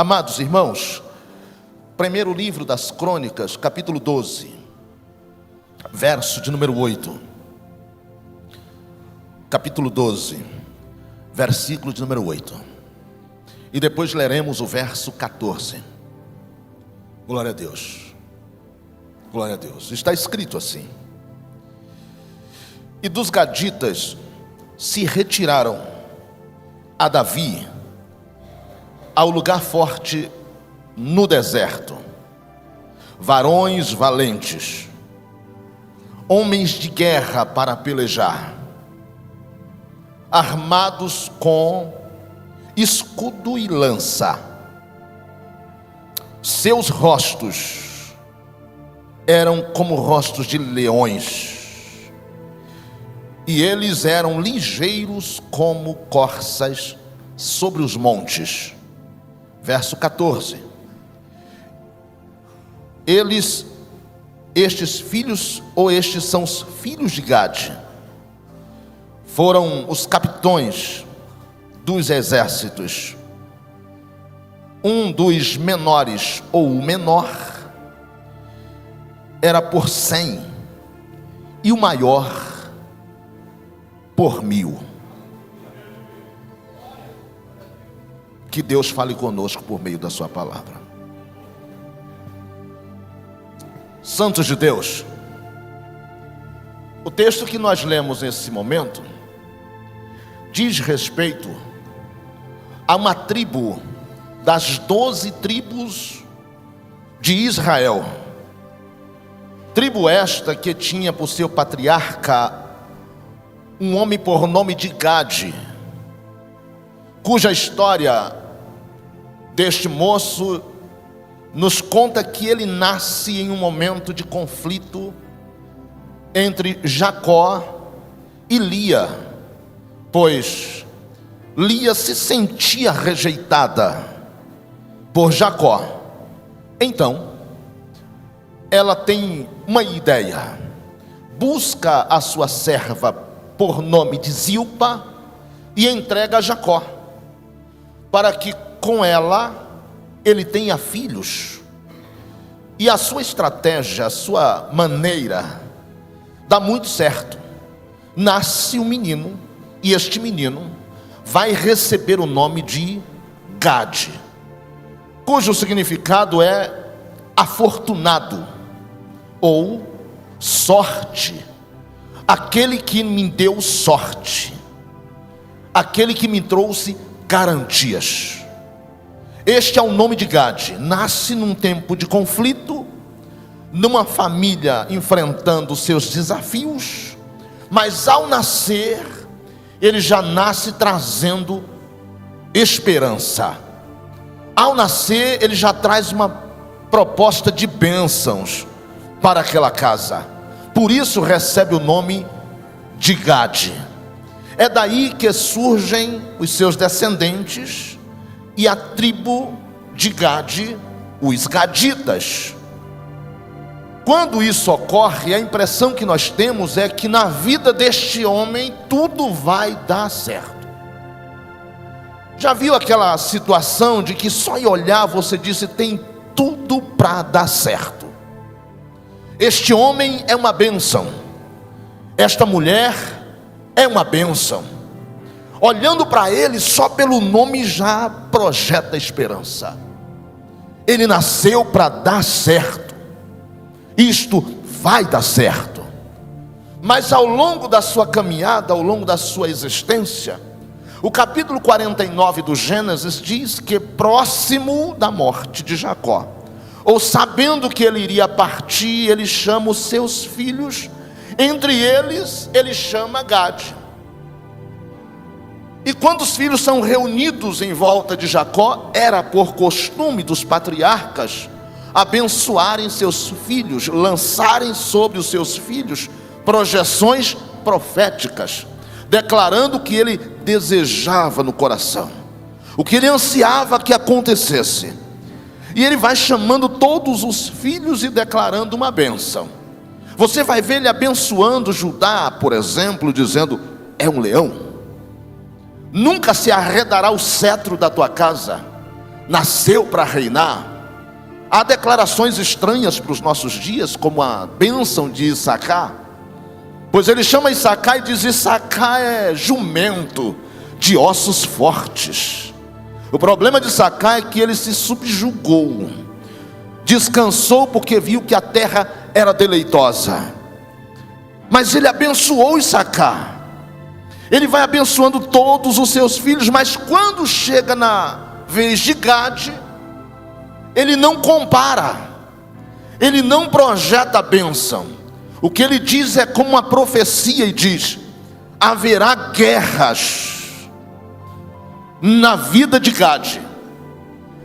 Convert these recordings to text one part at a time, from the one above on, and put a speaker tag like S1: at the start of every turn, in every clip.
S1: Amados irmãos, primeiro livro das Crônicas, capítulo 12, verso de número 8. Capítulo 12, versículo de número 8. E depois leremos o verso 14. Glória a Deus. Glória a Deus. Está escrito assim: E dos gaditas se retiraram a Davi ao lugar forte no deserto, varões valentes, homens de guerra para pelejar, armados com escudo e lança. Seus rostos eram como rostos de leões, e eles eram ligeiros como corças sobre os montes. Verso 14. Estes são os filhos de Gade, foram os capitões dos exércitos. Um dos menores, ou o menor, era por 100, e o maior por 1000. Que Deus fale conosco por meio da sua palavra. Santos de Deus, o texto que nós lemos nesse momento diz respeito a uma tribo das 12 tribos de Israel. Tribo esta que tinha por seu patriarca um homem por nome de Gade, cuja história deste moço nos conta que ele nasce em um momento de conflito entre Jacó e Lia, pois Lia se sentia rejeitada por Jacó. Então ela tem uma ideia, busca a sua serva por nome de Zilpa e entrega a Jacó, para que com ela ele tenha filhos. E a sua estratégia, a sua maneira dá muito certo. Nasce um menino, e este menino vai receber o nome de Gade, cujo significado é afortunado ou sorte, aquele que me deu sorte, aquele que me trouxe garantias. Este é o nome de Gade. Nasce num tempo de conflito, numa família enfrentando seus desafios, mas ao nascer, ele já nasce trazendo esperança. Ao nascer, ele já traz uma proposta de bênçãos para aquela casa. Por isso recebe o nome de Gade. É daí que surgem os seus descendentes e a tribo de Gade, os gaditas. Quando isso ocorre, a impressão que nós temos é que na vida deste homem tudo vai dar certo. Já viu aquela situação de que só em olhar você disse tem tudo para dar certo? Este homem é uma bênção, esta mulher é uma bênção. Olhando para ele, só pelo nome já projeta esperança. Ele nasceu para dar certo. Isto vai dar certo. Mas ao longo da sua caminhada, ao longo da sua existência, o capítulo 49 do Gênesis diz que próximo da morte de Jacó, ou sabendo que ele iria partir, ele chama os seus filhos, entre eles ele chama Gade. E quando os filhos são reunidos em volta de Jacó, era por costume dos patriarcas abençoarem seus filhos, lançarem sobre os seus filhos projeções proféticas, declarando o que ele desejava no coração, o que ele ansiava que acontecesse. E ele vai chamando todos os filhos e declarando uma bênção. Você vai ver ele abençoando Judá, por exemplo, dizendo: é um leão, nunca se arredará o cetro da tua casa, nasceu para reinar. Há declarações estranhas para os nossos dias, como a bênção de Issacar, pois ele chama Issacar e diz: Issacar é jumento de ossos fortes. O problema de Issacar é que ele se subjugou, descansou porque viu que a terra era deleitosa. Mas ele abençoou Issacar, ele vai abençoando todos os seus filhos, mas quando chega na vez de Gade, ele não compara, ele não projeta a bênção. O que ele diz é como uma profecia e diz: haverá guerras na vida de Gade.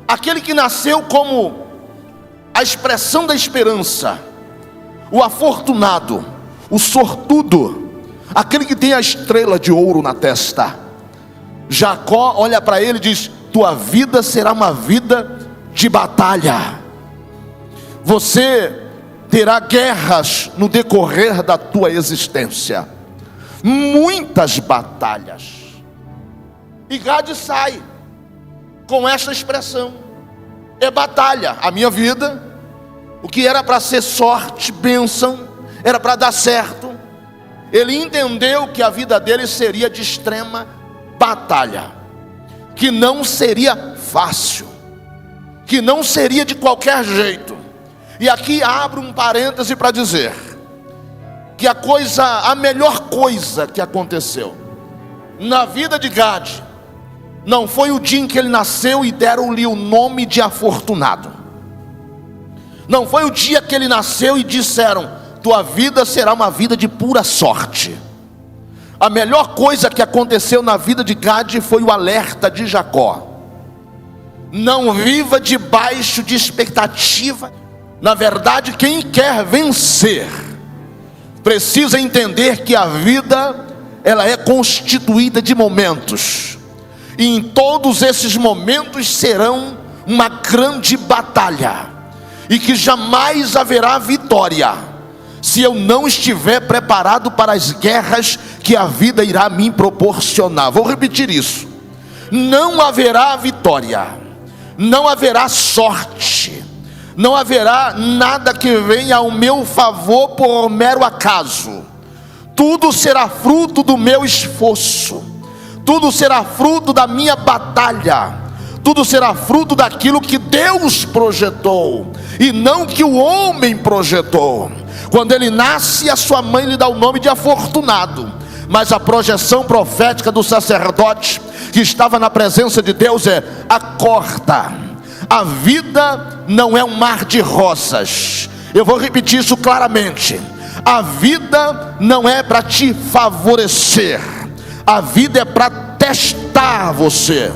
S1: Aquele que nasceu como a expressão da esperança, o afortunado, o sortudo, aquele que tem a estrela de ouro na testa. Jacó olha para ele e diz: tua vida será uma vida de batalha. Você terá guerras no decorrer da tua existência, muitas batalhas. E Gade sai com esta expressão: é batalha. A minha vida, o que era para ser sorte, bênção, era para dar certo, ele entendeu que a vida dele seria de extrema batalha, que não seria fácil, que não seria de qualquer jeito. E aqui abro um parêntese para dizer que a melhor coisa que aconteceu na vida de Gade não foi o dia em que ele nasceu e deram-lhe o nome de afortunado. Não foi o dia que ele nasceu e disseram: tua vida será uma vida de pura sorte. A melhor coisa que aconteceu na vida de Gade foi o alerta de Jacó: não viva debaixo de expectativa. Na verdade, quem quer vencer precisa entender que a vida, ela é constituída de momentos, e em todos esses momentos serão uma grande batalha, e que jamais haverá vitória se eu não estiver preparado para as guerras que a vida irá me proporcionar. Vou repetir isso: não haverá vitória, não haverá sorte, não haverá nada que venha ao meu favor por mero acaso. Tudo será fruto do meu esforço, tudo será fruto da minha batalha, tudo será fruto daquilo que Deus projetou e não que o homem projetou. Quando ele nasce, a sua mãe lhe dá o nome de afortunado, mas a projeção profética do sacerdote que estava na presença de Deus é: acorda, a vida não é um mar de rosas. Eu vou repetir isso claramente: a vida não é para te favorecer, a vida é para testar você,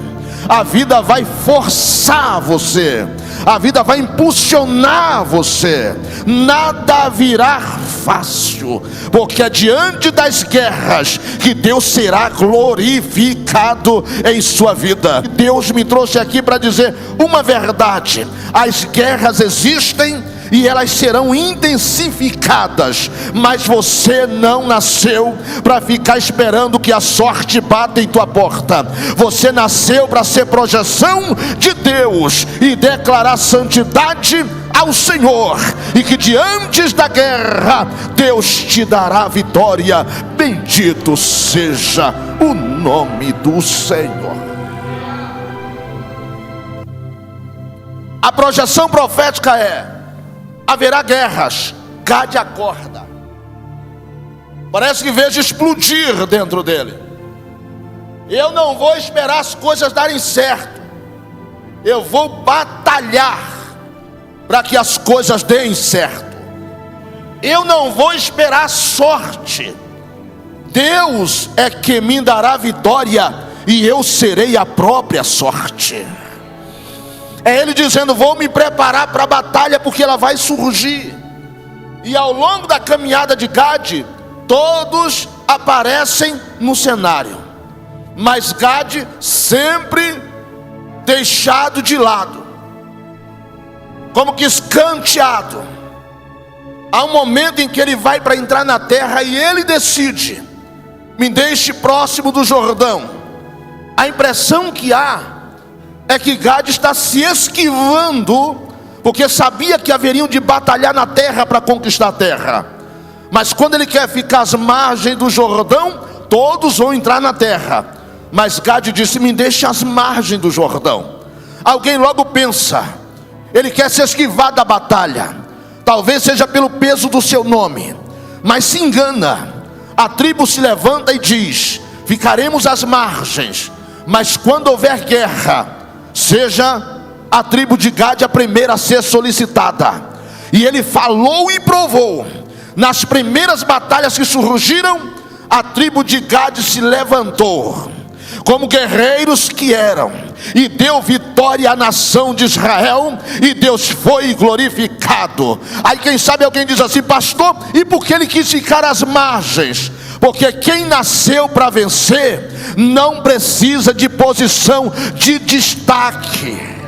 S1: a vida vai forçar você, a vida vai impulsionar você. Nada virá fácil, porque é diante das guerras que Deus será glorificado em sua vida. Deus me trouxe aqui para dizer uma verdade: as guerras existem e elas serão intensificadas, mas você não nasceu para ficar esperando que a sorte bata em tua porta. Você nasceu para ser projeção de Deus e declarar santidade ao Senhor, e que diante da guerra Deus te dará vitória. Bendito seja o nome do Senhor. A projeção profética é: haverá guerras. Gade acorda. Parece que vejo explodir dentro dele. Eu não vou esperar as coisas darem certo, eu vou batalhar para que as coisas deem certo. Eu não vou esperar sorte, Deus é que me dará vitória, e eu serei a própria sorte. É ele dizendo: vou me preparar para a batalha, porque ela vai surgir. E ao longo da caminhada de Gade, todos aparecem no cenário, mas Gade sempre deixado de lado, como que escanteado. Há um momento em que ele vai para entrar na terra e ele decide: me deixe próximo do Jordão. A impressão que há é que Gade está se esquivando, porque sabia que haveriam de batalhar na terra para conquistar a terra. Mas quando ele quer ficar às margens do Jordão, todos vão entrar na terra. Mas Gade disse: me deixe às margens do Jordão. Alguém logo pensa, ele quer se esquivar da batalha. Talvez seja pelo peso do seu nome, mas se engana. A tribo se levanta e diz: ficaremos às margens, mas quando houver guerra, seja a tribo de Gade a primeira a ser solicitada. E ele falou e provou. Nas primeiras batalhas que surgiram, a tribo de Gade se levantou como guerreiros que eram, e deu vitória à nação de Israel, e Deus foi glorificado. Aí quem sabe alguém diz assim: pastor, e por que ele quis ficar às margens? Porque quem nasceu para vencer não precisa de posição de destaque.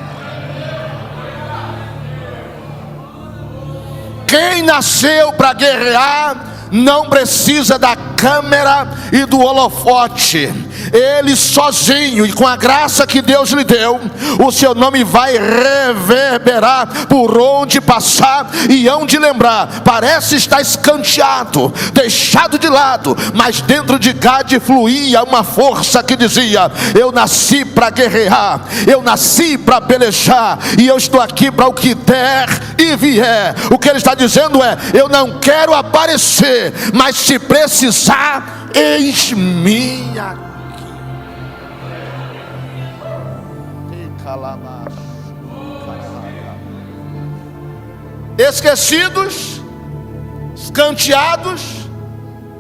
S1: Quem nasceu para guerrear não precisa da câmera e do holofote. Ele sozinho e com a graça que Deus lhe deu, o seu nome vai reverberar por onde passar e hão de lembrar. Parece estar escanteado, deixado de lado, mas dentro de Gade fluía uma força que dizia: eu nasci para guerrear, eu nasci para pelejar, e eu estou aqui para o que der e vier. O que ele está dizendo é: eu não quero aparecer, mas se precisar, eis-me aqui. Esquecidos, escanteados,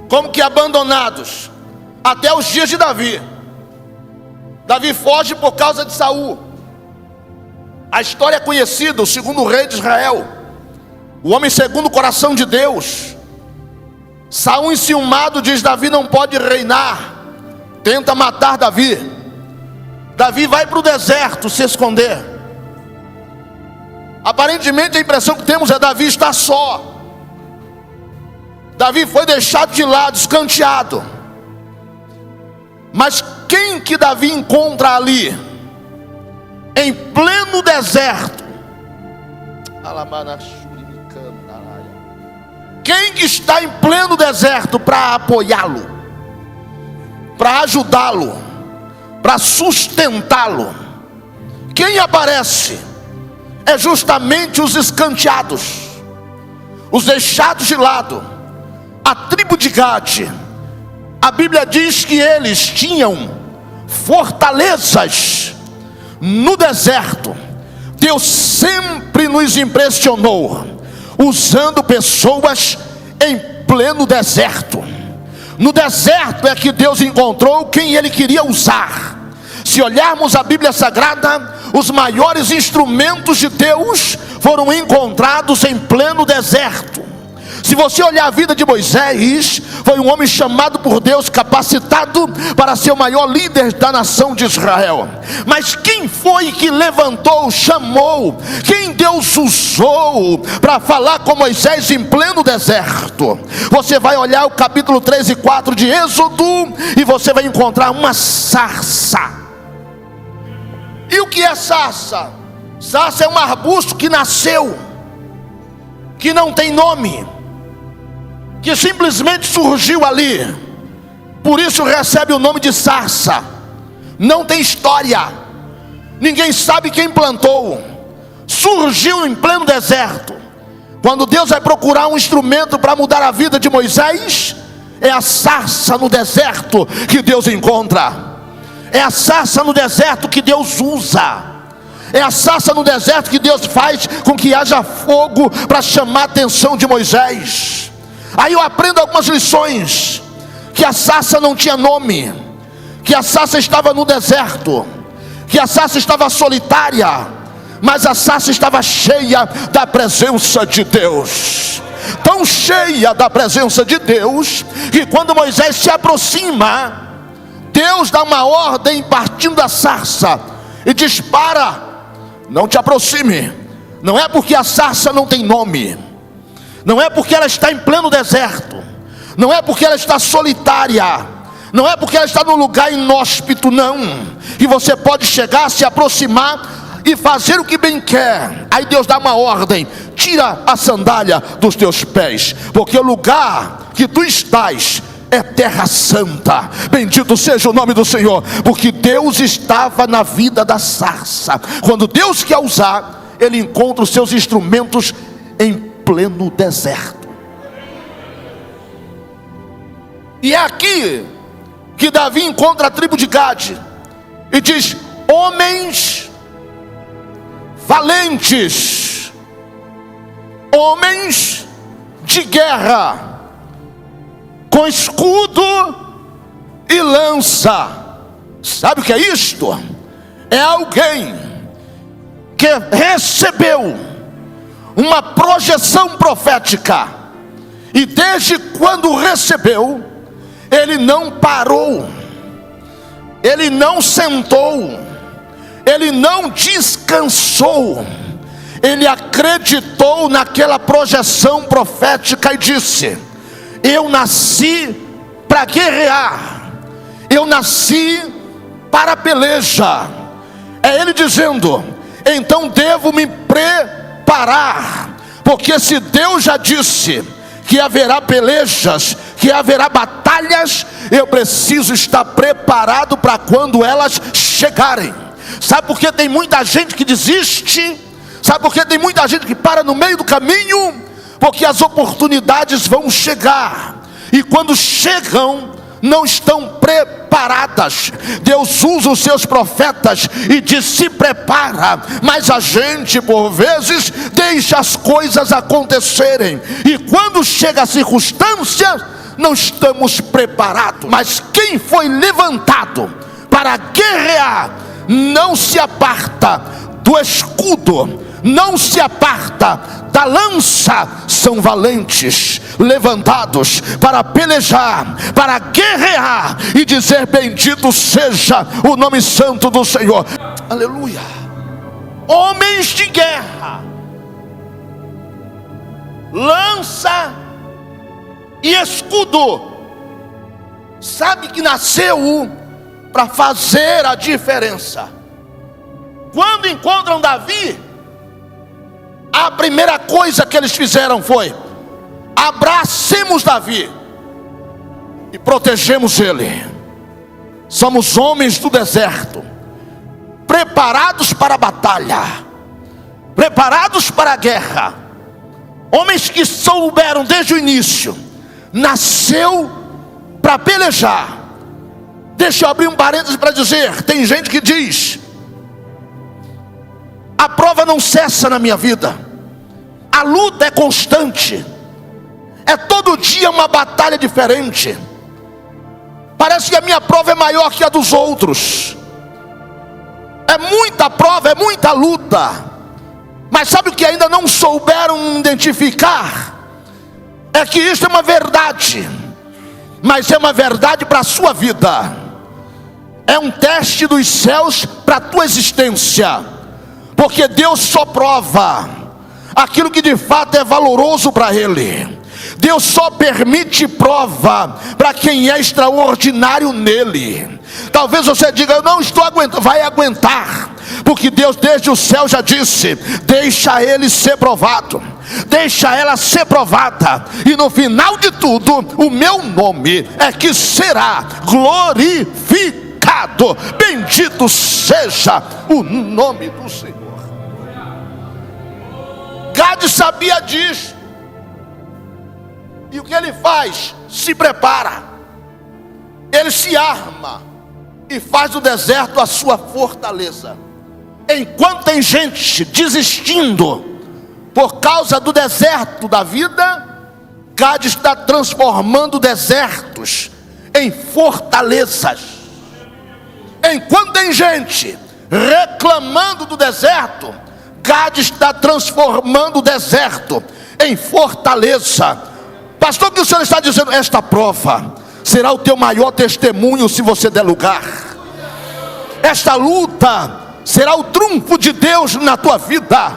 S1: como que abandonados, até os dias de Davi. Davi foge por causa de Saul. A história é conhecida, o segundo rei de Israel, o homem segundo o coração de Deus. Saul, enciumado, diz: Davi não pode reinar, tenta matar Davi. Davi vai para o deserto se esconder. Aparentemente a impressão que temos é: Davi está só. Davi foi deixado de lado, escanteado. Mas quem que Davi encontra ali, em pleno deserto? Quem que está em pleno deserto para apoiá-lo, para ajudá-lo, para sustentá-lo? Quem aparece? É justamente os escanteados, os deixados de lado, a tribo de Gade. A Bíblia diz que eles tinham fortalezas no deserto. Deus sempre nos impressionou usando pessoas em pleno deserto. No deserto é que Deus encontrou quem Ele queria usar. Se olharmos a Bíblia Sagrada, os maiores instrumentos de Deus foram encontrados em pleno deserto. Se você olhar a vida de Moisés, foi um homem chamado por Deus, capacitado para ser o maior líder da nação de Israel. Mas quem foi que levantou, chamou, quem Deus usou para falar com Moisés em pleno deserto? Você vai olhar o capítulo 3 e 4 de Êxodo, e você vai encontrar uma sarça. E o que é sarça? Sarça é um arbusto que nasceu, que não tem nome, que simplesmente surgiu ali, por isso recebe o nome de sarça. Não tem história, ninguém sabe quem plantou, surgiu em pleno deserto. Quando Deus vai procurar um instrumento para mudar a vida de Moisés, é a sarça no deserto que Deus encontra. É a sarça no deserto que Deus usa. É a sarça no deserto que Deus faz com que haja fogo para chamar a atenção de Moisés. Aí eu aprendo algumas lições: que a sarça não tinha nome, que a sarça estava no deserto, que a sarça estava solitária, mas a sarça estava cheia da presença de Deus. Tão cheia da presença de Deus, que quando Moisés se aproxima, Deus dá uma ordem partindo da sarça e diz: para, não te aproxime. Não é porque a sarça não tem nome, não é porque ela está em pleno deserto, não é porque ela está solitária, não é porque ela está num lugar inóspito, não. que você pode chegar, se aproximar e fazer o que bem quer. Aí Deus dá uma ordem: tira a sandália dos teus pés, porque o lugar que tu estás é terra santa. Bendito seja o nome do Senhor. Porque Deus estava na vida da sarça. Quando Deus quer usar, Ele encontra os seus instrumentos em pleno deserto. E é aqui que Davi encontra a tribo de Gade e diz: homens valentes, homens de guerra, com escudo e lança. Sabe o que é isto? É alguém que recebeu uma projeção profética, e desde quando recebeu, ele não parou, ele não sentou, ele não descansou. Ele acreditou naquela projeção profética e disse: eu nasci para guerrear, eu nasci para a peleja. É ele dizendo: então devo me preparar, porque se Deus já disse que haverá pelejas, que haverá batalhas, eu preciso estar preparado para quando elas chegarem. Sabe por que tem muita gente que desiste? Sabe por que tem muita gente que para no meio do caminho? Porque as oportunidades vão chegar, e quando chegam, não estão preparadas. Deus usa os seus profetas e diz: se prepara. Mas a gente por vezes deixa as coisas acontecerem, e quando chega a circunstância, não estamos preparados. Mas quem foi levantado para guerrear não se aparta do escudo, não se aparta da lança. São valentes, levantados para pelejar, para guerrear e dizer: bendito seja o nome santo do Senhor. Aleluia. Homens de guerra, lança e escudo. Sabe que nasceu para fazer a diferença. Quando encontram Davi, a primeira coisa que eles fizeram foi: abracemos Davi e protegemos ele. Somos homens do deserto, preparados para a batalha, preparados para a guerra. Homens que souberam desde o início: nasceu para pelejar. Deixa eu abrir um parênteses para dizer: tem gente que diz: a prova não cessa na minha vida, a luta é constante, é todo dia uma batalha diferente. Parece que a minha prova é maior que a dos outros. É muita prova, é muita luta. Mas sabe o que ainda não souberam identificar? É que isso é uma verdade, mas é uma verdade para a sua vida. É um teste dos céus para a tua existência. Porque Deus só prova aquilo que de fato é valoroso para Ele. Deus só permite prova para quem é extraordinário nele. Talvez você diga: eu não estou aguentando. Vai aguentar, porque Deus desde o céu já disse: deixa ele ser provado, deixa ela ser provada, e no final de tudo, o meu nome é que será glorificado. Bendito seja o nome do Senhor. Gade sabia disso, e o que ele faz? Se prepara, ele se arma e faz do deserto a sua fortaleza. Enquanto tem gente desistindo por causa do deserto da vida, Gade está transformando desertos em fortalezas. Enquanto tem gente reclamando do deserto, Gade está transformando o deserto em fortaleza. Pastor, o que o Senhor está dizendo? Esta prova será o teu maior testemunho se você der lugar. Esta luta será o trunfo de Deus na tua vida.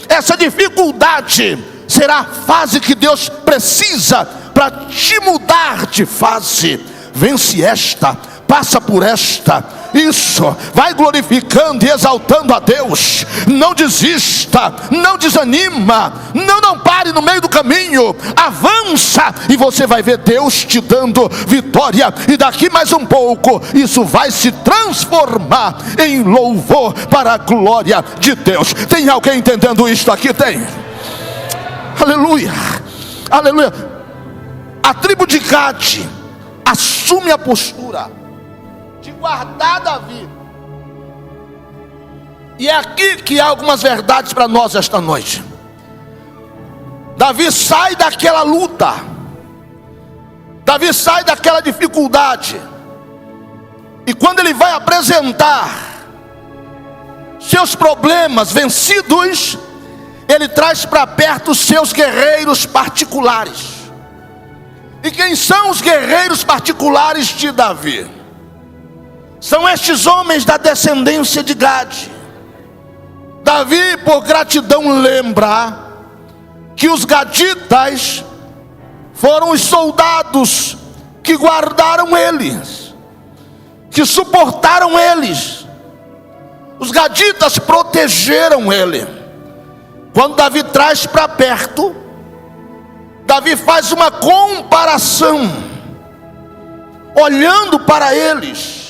S1: Essa dificuldade será a fase que Deus precisa para te mudar de fase. Vence esta, passa por esta, Isso, vai glorificando e exaltando a Deus. Não desista, não desanima, não pare no meio do caminho. Avança e você vai ver Deus te dando vitória. E daqui mais um pouco, isso vai se transformar em louvor para a glória de Deus. Tem alguém entendendo isto aqui? Tem. Aleluia, aleluia. A tribo de Gade assume a postura de guardar Davi. E é aqui que há algumas verdades para nós esta noite. Davi sai daquela luta, Davi sai daquela dificuldade, e quando ele vai apresentar seus problemas vencidos, ele traz para perto os seus guerreiros particulares. E quem são os guerreiros particulares de Davi? São estes homens da descendência de Gade. Davi, por gratidão, lembra que os gaditas foram os soldados que guardaram eles, que suportaram eles. Os gaditas protegeram ele. Quando Davi traz para perto, Davi faz uma comparação, olhando para eles.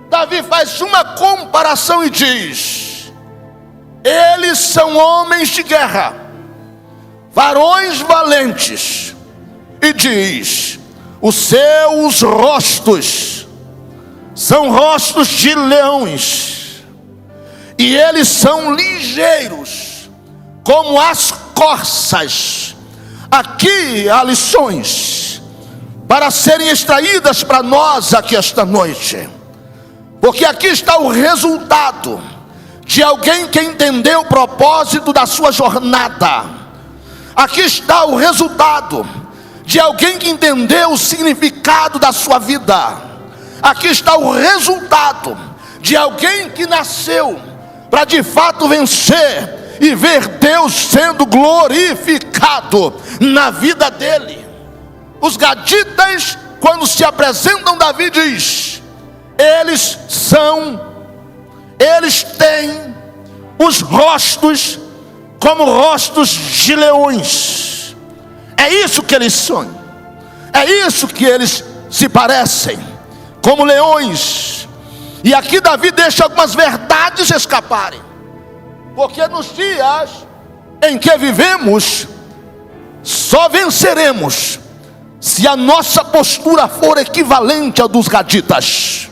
S1: Davi faz uma comparação e diz: eles são homens de guerra, varões valentes. E diz: os seus rostos são rostos de leões, e eles são ligeiros como as corças. Aqui há lições para serem extraídas para nós aqui esta noite, porque aqui está o resultado de alguém que entendeu o propósito da sua jornada. Aqui está o resultado de alguém que entendeu o significado da sua vida. Aqui está o resultado de alguém que nasceu para de fato vencer e ver Deus sendo glorificado na vida dele. Os gaditas, quando se apresentam, Davi diz: eles têm os rostos como rostos de leões. É isso que eles são, é isso que eles se parecem, como leões. E aqui Davi deixa algumas verdades escaparem, porque nos dias em que vivemos, só venceremos se a nossa postura for equivalente à dos gaditas.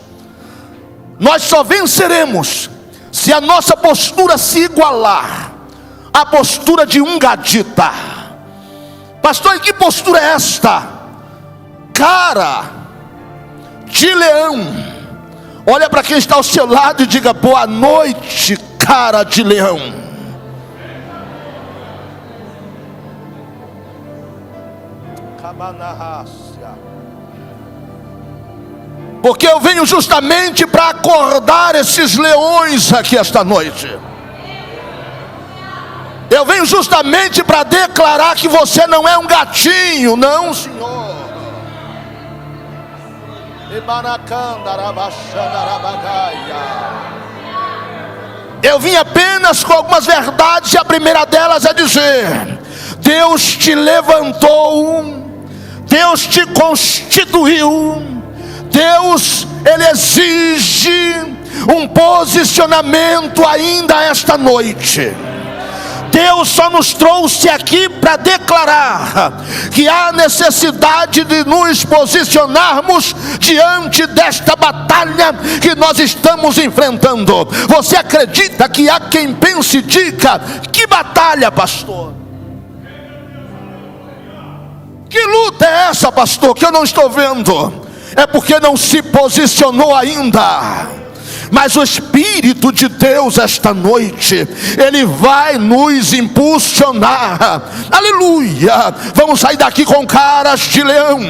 S1: Nós só venceremos se a nossa postura se igualar à postura de um gadita. Pastor, e que postura é esta? Cara de leão. Olha para quem está ao seu lado e diga: boa noite, cara de leão. Porque eu venho justamente para acordar esses leões aqui esta noite. Eu venho justamente para declarar que você não é um gatinho, não, Senhor. Eu vim apenas com algumas verdades, e a primeira delas é dizer: Deus te levantou, Deus te constituiu, Deus, Ele exige um posicionamento ainda esta noite. Deus só nos trouxe aqui para declarar que há necessidade de nos posicionarmos diante desta batalha que nós estamos enfrentando. Você acredita que há quem pense e diga: que batalha, pastor? Que luta é essa, pastor, que eu não estou vendo? É porque não se posicionou ainda. Mas o Espírito de Deus esta noite, Ele vai nos impulsionar. Aleluia. Vamos sair daqui com caras de leão.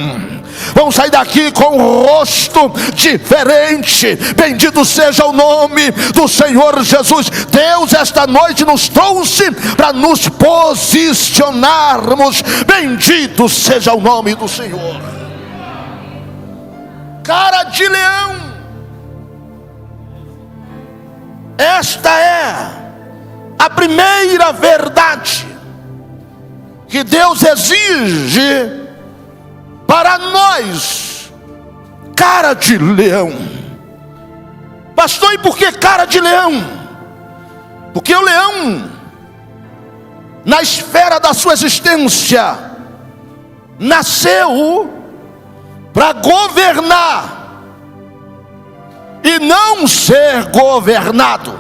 S1: Vamos sair daqui com um rosto diferente. Bendito seja o nome do Senhor Jesus. Deus esta noite nos trouxe para nos posicionarmos. Bendito seja o nome do Senhor. Cara de leão. Esta é a primeira verdade que Deus exige para nós. Cara de leão. Pastor, e por que cara de leão? Porque o leão, na esfera da sua existência, nasceu para governar e não ser governado.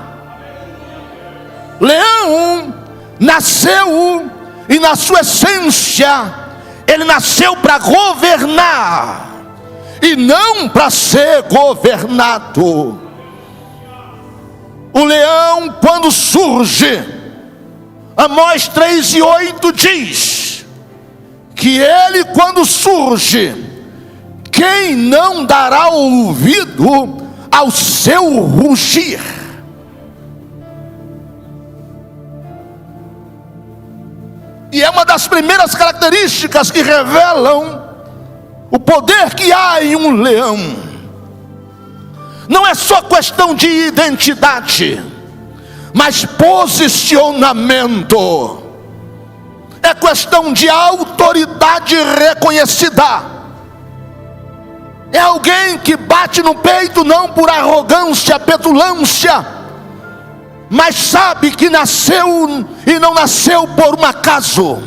S1: Leão nasceu e na sua essência ele nasceu para governar e não para ser governado. O leão, quando surge, Amós 3:8 diz que ele, quando surge, quem não dará ouvido ao seu rugir? E é uma das primeiras características que revelam o poder que há em um leão. Não é só questão de identidade, mas posicionamento. É questão de autoridade reconhecida. É alguém que bate no peito não por arrogância, petulância, mas sabe que nasceu e não nasceu por um acaso,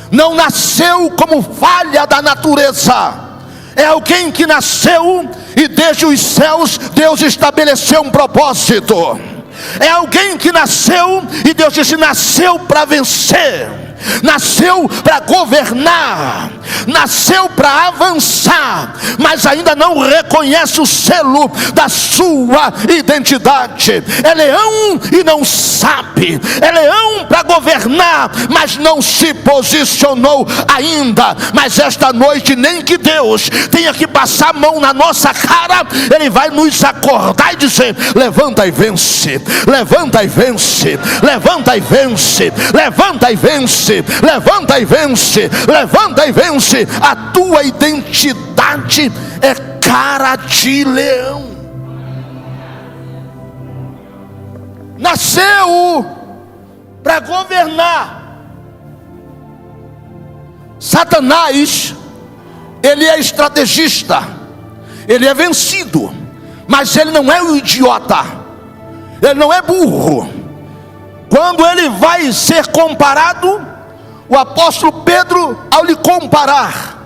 S1: não nasceu como falha da natureza. É alguém que nasceu e desde os céus Deus estabeleceu um propósito. É alguém que nasceu e Deus disse: nasceu para vencer, nasceu para governar, nasceu para avançar, mas ainda não reconhece o selo da sua identidade. É leão e não sabe, é leão para governar, mas não se posicionou ainda. Mas esta noite, nem que Deus tenha que passar a mão na nossa cara, Ele vai nos acordar e dizer: levanta e vence, levanta e vence, levanta e vence, levanta e vence, levanta e vence, levanta e vence. A tua identidade é cara de leão. Nasceu para governar. Satanás, ele é estrategista, ele é vencido, mas ele não é um idiota, ele não é burro. Quando ele vai ser comparado, o apóstolo Pedro, ao lhe comparar,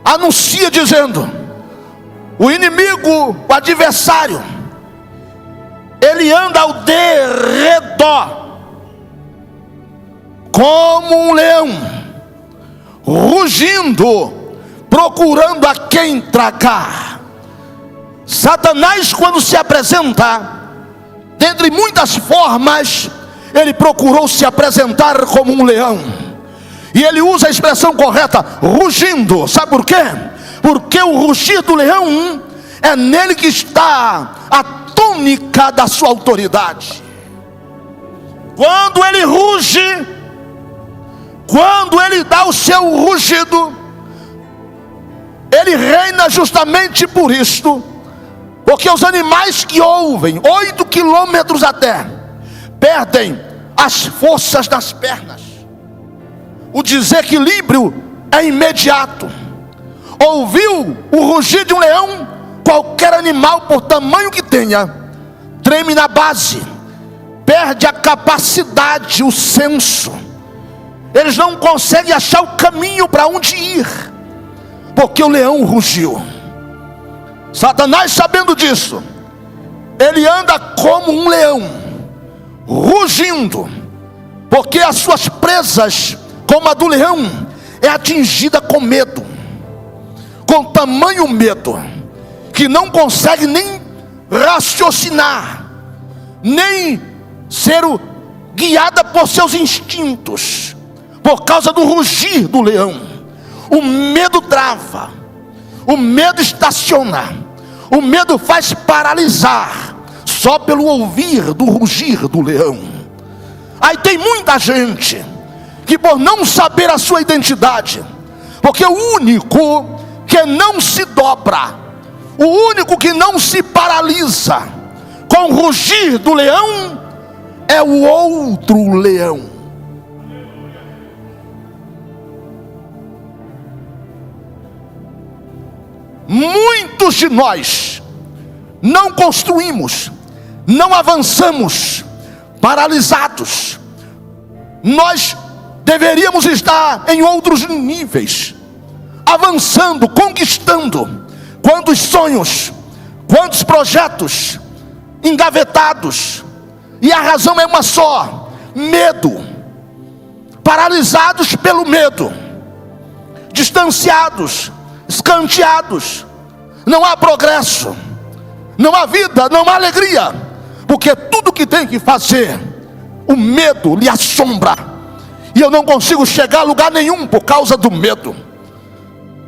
S1: anuncia dizendo: o inimigo, o adversário, ele anda ao derredor como um leão, rugindo, procurando a quem tragar. Satanás, quando se apresenta, dentre muitas formas, ele procurou se apresentar como um leão. E ele usa a expressão correta, rugindo. Sabe por quê? Porque o rugir do leão é nele que está a tônica da sua autoridade. Quando ele ruge, quando ele dá o seu rugido, ele reina justamente por isto. Porque os animais que ouvem 8 quilômetros até perdem as forças das pernas. O desequilíbrio é imediato. Ouviu o rugir de um leão, qualquer animal, por tamanho que tenha, treme na base, perde a capacidade, o senso. Eles não conseguem achar o caminho para onde ir, porque o leão rugiu. Satanás, sabendo disso, ele anda como um leão, rugindo, porque as suas presas, como a do leão, é atingida com medo, com tamanho medo, que não consegue nem raciocinar, nem ser guiada por seus instintos, por causa do rugir do leão. O medo trava, o medo estaciona, o medo faz paralisar, só pelo ouvir do rugir do leão. Aí tem muita gente que, por não saber a sua identidade, porque o único que não se dobra, o único que não se paralisa com o rugir do leão é o outro leão. Muitos de nós não construímos, não avançamos, paralisados. Nós deveríamos estar em outros níveis, avançando, conquistando. Quantos sonhos, quantos projetos engavetados, e a razão é uma só: medo. Paralisados pelo medo, distanciados, escanteados. Não há progresso, não há vida, não há alegria, porque tudo que tem que fazer, o medo lhe assombra, e eu não consigo chegar a lugar nenhum por causa do medo.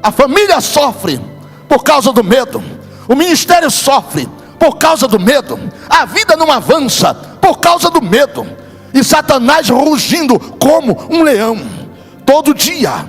S1: A família sofre por causa do medo, o ministério sofre por causa do medo, a vida não avança por causa do medo. E Satanás rugindo como um leão, todo dia,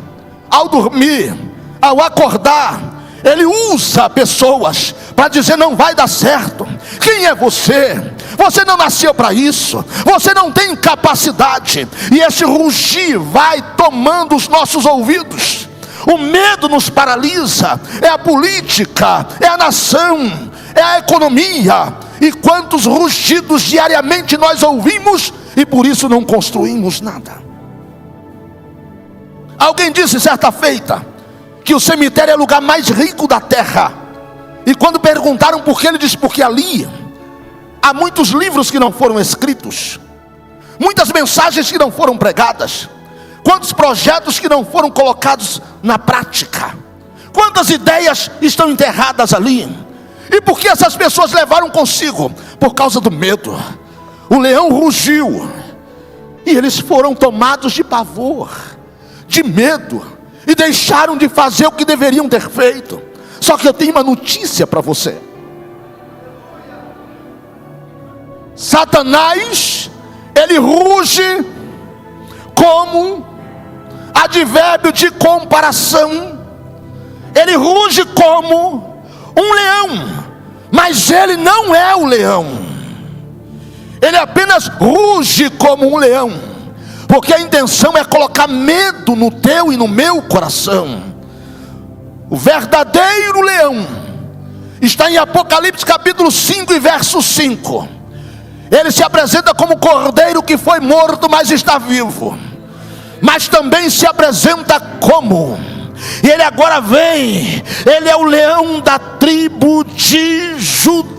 S1: ao dormir, ao acordar, ele usa pessoas para dizer: não vai dar certo. Quem é você? Você não nasceu para isso, você não tem capacidade. E esse rugir vai tomando os nossos ouvidos. O medo nos paralisa. É a política, é a nação, é a economia. E quantos rugidos diariamente nós ouvimos, e por isso não construímos nada. Alguém disse certa feita que o cemitério é o lugar mais rico da terra. E quando perguntaram por que, ele disse: porque ali há muitos livros que não foram escritos, muitas mensagens que não foram pregadas, quantos projetos que não foram colocados na prática, quantas ideias estão enterradas ali. E por que essas pessoas levaram consigo? Por causa do medo. O leão rugiu, e eles foram tomados de pavor, de medo, e deixaram de fazer o que deveriam ter feito. Só que eu tenho uma notícia para você: Satanás, ele ruge como advérbio de comparação. Ele ruge como um leão, mas ele não é o leão. Ele apenas ruge como um leão, porque a intenção é colocar medo no teu e no meu coração. O verdadeiro leão está em Apocalipse capítulo 5 e verso 5. Ele se apresenta como cordeiro que foi morto, mas está vivo. Mas também se apresenta como, e ele agora vem, ele é o leão da tribo de Judá.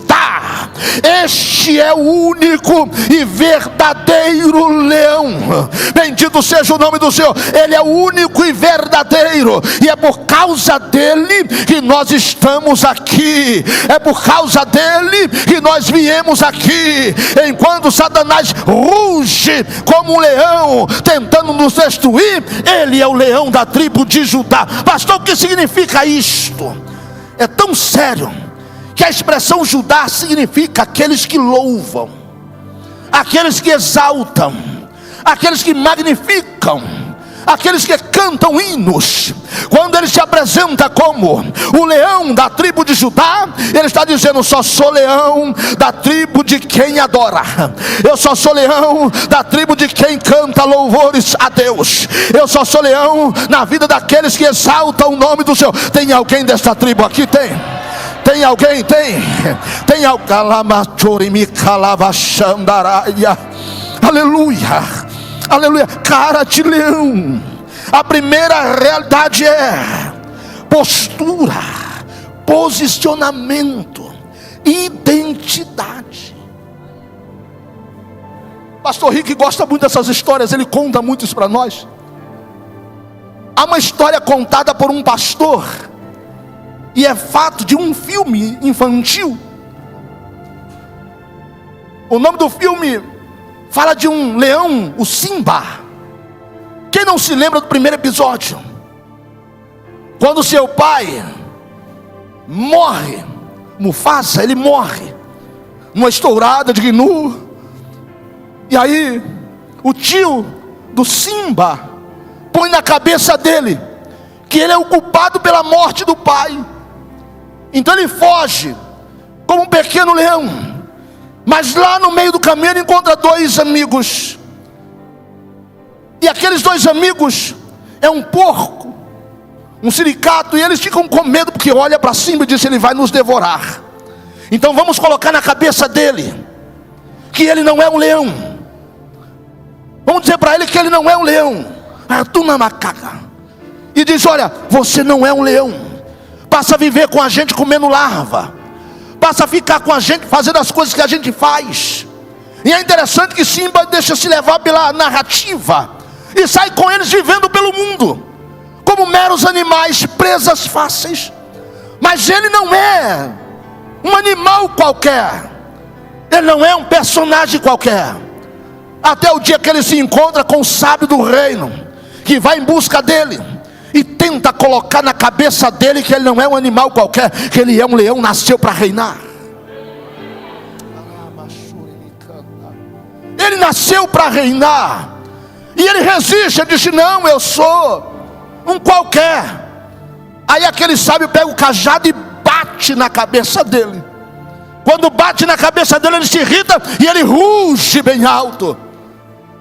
S1: Este é o único e verdadeiro leão. Bendito seja o nome do Senhor. Ele é o único e verdadeiro, e é por causa dele que nós estamos aqui. É por causa dele que nós viemos aqui. Enquanto Satanás ruge como um leão tentando nos destruir, ele é o leão da tribo de Judá. Pastor, o que significa isto? É tão sério que a expressão Judá significa aqueles que louvam, aqueles que exaltam, aqueles que magnificam, aqueles que cantam hinos. Quando ele se apresenta como o leão da tribo de Judá, ele está dizendo: só sou leão da tribo de quem adora, eu só sou leão da tribo de quem canta louvores a Deus, eu só sou leão na vida daqueles que exaltam o nome do Senhor. Tem alguém desta tribo aqui? Tem alguém? Tem alguém? Aleluia, aleluia. Cara de leão. A primeira realidade é postura, posicionamento, identidade. Pastor Rick gosta muito dessas histórias, ele conta muito isso para nós. Há uma história contada por um pastor, e é fato de um filme infantil. O nome do filme fala de um leão, o Simba. Quem não se lembra do primeiro episódio? Quando seu pai morre, Mufasa, ele morre numa estourada de gnu. E aí o tio do Simba põe na cabeça dele que ele é o culpado pela morte do pai. Então ele foge como um pequeno leão, Mas lá no meio do caminho ele encontra dois amigos. E aqueles dois amigos é um porco, um suricato, e eles ficam com medo porque olha para cima e diz: ele vai nos devorar. Então vamos colocar na cabeça dele que ele não é um leão. Vamos dizer para ele que ele não é um leão. E diz: olha, você não é um leão. Passa a viver com a gente comendo larva. Passa a ficar com a gente fazendo as coisas que a gente faz. E é interessante que Simba deixa se levar pela narrativa e sai com eles vivendo pelo mundo como meros animais, presas fáceis. Mas ele não é um animal qualquer. Ele não é um personagem qualquer. Até o dia que ele se encontra com o sábio do reino, que vai em busca dele e tenta colocar na cabeça dele que ele não é um animal qualquer, que ele é um leão, nasceu para reinar. Ele nasceu para reinar. E ele resiste, ele diz: não, eu sou um qualquer. Aí aquele sábio pega o cajado e bate na cabeça dele. Quando bate na cabeça dele, ele se irrita e ele ruge bem alto.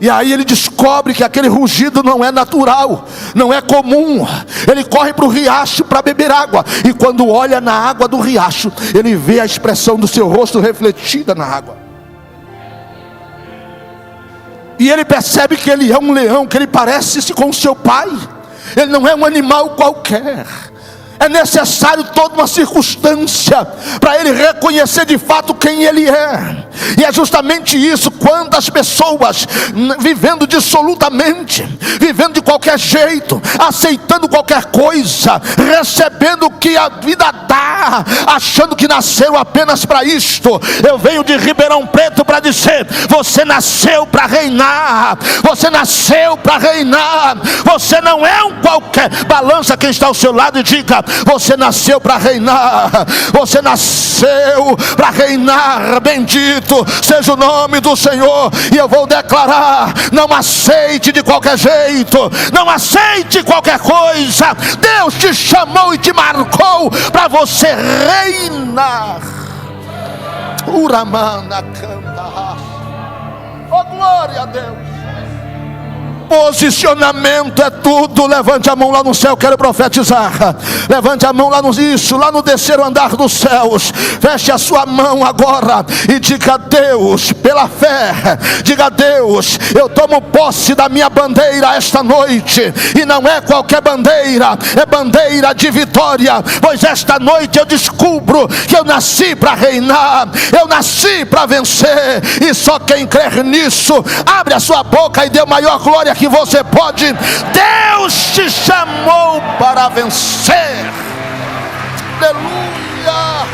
S1: E aí ele descobre que aquele rugido não é natural, não é comum. Ele corre para o riacho para beber água. E quando olha na água do riacho, ele vê a expressão do seu rosto refletida na água. E ele percebe que ele é um leão, que ele parece-se com o seu pai. Ele não é um animal qualquer. É necessário toda uma circunstância para ele reconhecer de fato quem ele é. E é justamente isso. Quantas pessoas vivendo dissolutamente, vivendo de qualquer jeito, aceitando qualquer coisa, recebendo o que a vida dá, achando que nasceram apenas para isto. Eu venho de Ribeirão Preto para dizer: você nasceu para reinar. Você nasceu para reinar. Você não é um qualquer. Balança quem está ao seu lado e diga: você nasceu para reinar. Você nasceu para reinar. Bendito seja o nome do Senhor. E eu vou declarar: não aceite de qualquer jeito, não aceite qualquer coisa. Deus te chamou e te marcou para você reinar. Uramana canta. Oh, glória a Deus. Posicionamento é tudo. Levante a mão lá no céu, quero profetizar. Levante a mão lá no isso, lá no terceiro andar dos céus. Feche a sua mão agora e diga: a Deus, pela fé, diga: a Deus, eu tomo posse da minha bandeira esta noite. E não é qualquer bandeira, é bandeira de vitória. Pois esta noite eu descubro que eu nasci para reinar, eu nasci para vencer. E só quem crer nisso, abre a sua boca e dê maior glória que você pode. Deus te chamou para vencer. Aleluia.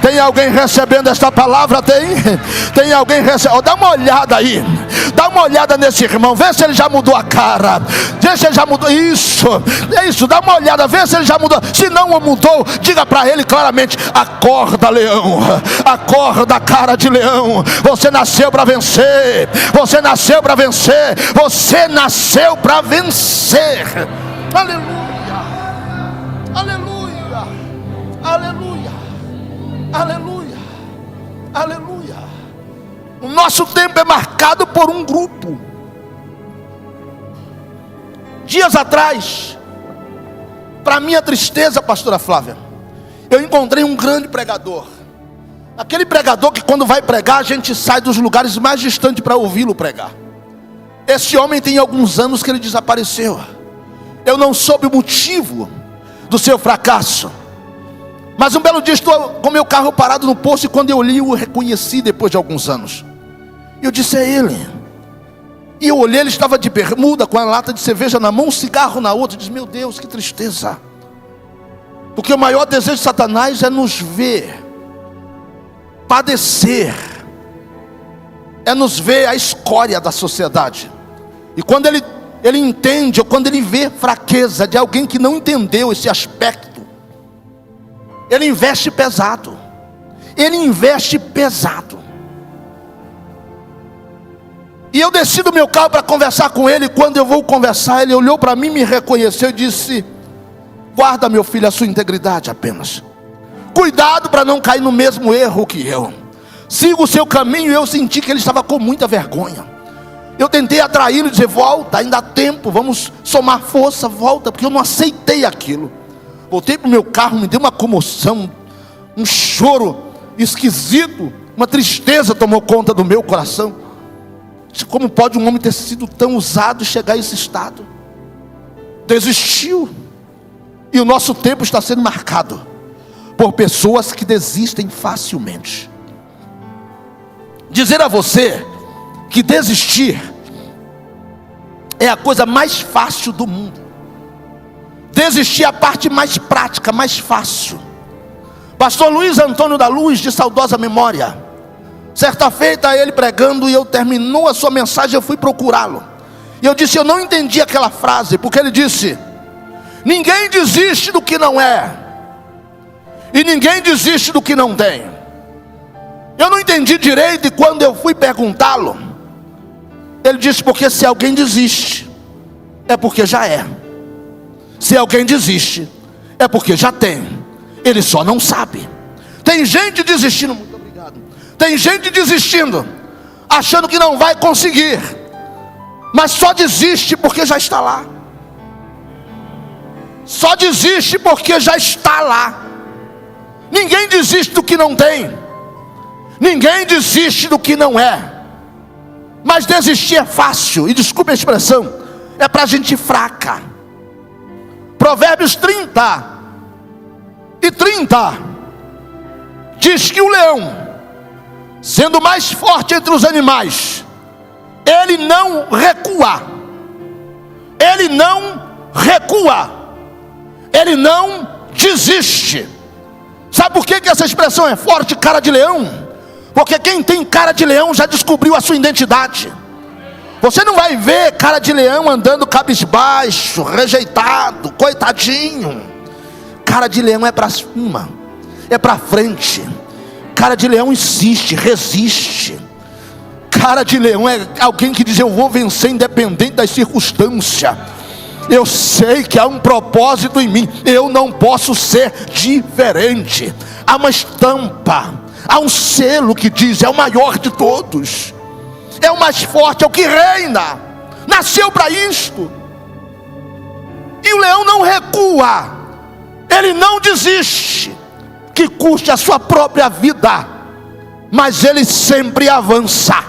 S1: Tem alguém recebendo esta palavra? Tem alguém recebendo? Oh, dá uma olhada aí. Dá uma olhada nesse irmão. Vê se ele já mudou a cara. Vê se ele já mudou. Isso. É isso. Dá uma olhada. Vê se ele já mudou. Se não mudou, diga para ele claramente: acorda, leão. Acorda, cara de leão. Você nasceu para vencer. Você nasceu para vencer. Você nasceu para vencer. Aleluia. Aleluia. Aleluia. Aleluia, aleluia. O nosso tempo é marcado por um grupo. Dias atrás, para minha tristeza, pastora Flávia, eu encontrei um grande pregador. Aquele pregador que quando vai pregar, a gente sai dos lugares mais distantes para ouvi-lo pregar. Esse homem tem alguns anos que ele desapareceu. Eu não soube o motivo do seu fracasso. Mas um belo dia estou com meu carro parado no posto, e quando eu li, eu o reconheci depois de alguns anos. Eu disse: é ele. E eu olhei, ele estava de bermuda, com a lata de cerveja na mão, um cigarro na outra. Eu disse: meu Deus, que tristeza. Porque o maior desejo de Satanás é nos ver padecer, é nos ver a escória da sociedade. E quando ele entende, ou quando ele vê fraqueza de alguém que não entendeu esse aspecto, ele investe pesado. Ele investe pesado. E eu desci do meu carro para conversar com ele. Quando eu vou conversar, ele olhou para mim, me reconheceu e disse: guarda, meu filho, a sua integridade apenas. Cuidado para não cair no mesmo erro que eu. Siga o seu caminho. Eu senti que ele estava com muita vergonha. Eu tentei atraí-lo e dizer: volta, ainda há tempo, vamos somar força, volta, porque eu não aceitei aquilo. Voltei para o meu carro, me deu uma comoção, um choro esquisito, uma tristeza tomou conta do meu coração. Como pode um homem ter sido tão usado e chegar a esse estado? Desistiu. E o nosso tempo está sendo marcado por pessoas que desistem facilmente. Dizer a você que desistir é a coisa mais fácil do mundo. Desistir é a parte mais prática, mais fácil. Pastor Luiz Antônio da Luz, de saudosa memória, certa feita ele pregando, e eu terminou a sua mensagem, eu fui procurá-lo. E eu disse: eu não entendi aquela frase, porque ele disse: ninguém desiste do que não é, e ninguém desiste do que não tem. Eu não entendi direito, e quando eu fui perguntá-lo, ele disse: porque se alguém desiste, é porque já é. Se alguém desiste, é porque já tem. Ele só não sabe. Tem gente desistindo, muito obrigado. Tem gente desistindo, achando que não vai conseguir, mas só desiste porque já está lá. Só desiste porque já está lá. Ninguém desiste do que não tem. Ninguém desiste do que não é. Mas desistir é fácil, e desculpe a expressão, é para gente fraca. Provérbios 30:30 diz que o leão, sendo mais forte entre os animais, ele não recua. Ele não recua. Ele não desiste. Sabe por que essa expressão é forte, cara de leão? Porque quem tem cara de leão já descobriu a sua identidade. Você não vai ver cara de leão andando cabisbaixo, rejeitado, coitadinho. Cara de leão é para cima, é para frente. Cara de leão insiste, resiste. Cara de leão é alguém que diz: eu vou vencer independente das circunstâncias. Eu sei que há um propósito em mim, eu não posso ser diferente. Há uma estampa, há um selo que diz: é o maior de todos, é o mais forte, é o que reina, nasceu para isto. E o leão não recua, ele não desiste, que custe a sua própria vida, mas ele sempre avança.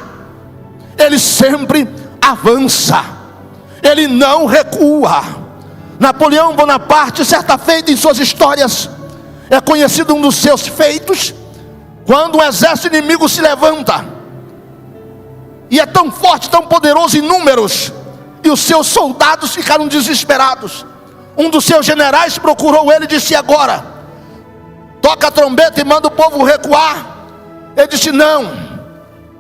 S1: Ele sempre avança, ele não recua. Napoleão Bonaparte, certa feita em suas histórias, é conhecido um dos seus feitos, quando um exército inimigo se levanta, e é tão forte, tão poderoso em números, e os seus soldados ficaram desesperados. Um dos seus generais procurou ele e disse: agora, toca a trombeta e manda o povo recuar. Ele disse: não,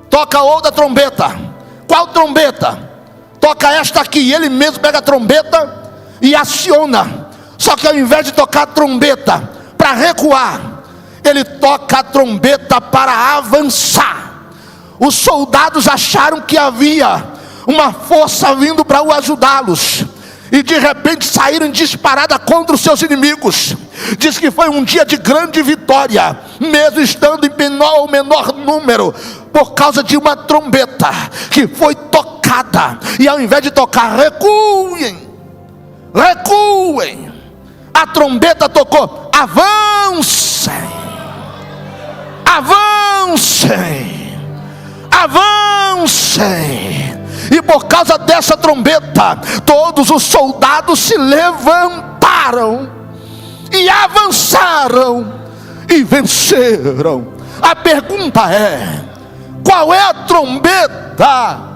S1: toca outra trombeta. Qual trombeta? Toca esta aqui. Ele mesmo pega a trombeta e aciona. Só que ao invés de tocar a trombeta para recuar, ele toca a trombeta para avançar. Os soldados acharam que havia uma força vindo para o ajudá-los, e de repente saíram em disparada contra os seus inimigos. Diz que foi um dia de grande vitória, mesmo estando em menor número, por causa de uma trombeta que foi tocada. E ao invés de tocar, recuem, recuem, a trombeta tocou: avancem, avancem, avancem. E por causa dessa trombeta, todos os soldados se levantaram e avançaram e venceram. A pergunta é: qual é a trombeta?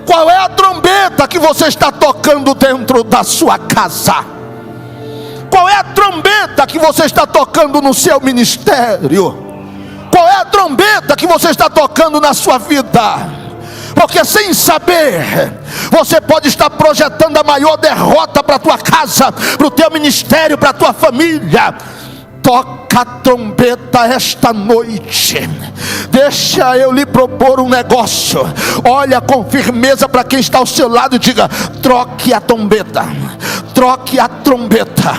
S1: Qual é a trombeta que você está tocando dentro da sua casa? Qual é a trombeta que você está tocando no seu ministério? Qual é a trombeta que você está tocando na sua vida? Porque sem saber, você pode estar projetando a maior derrota para a tua casa, para o teu ministério, para a tua família. toca a trombeta esta noite. Deixa eu lhe propor um negócio. Olha com firmeza para quem está ao seu lado e diga: troque a trombeta, troque a trombeta,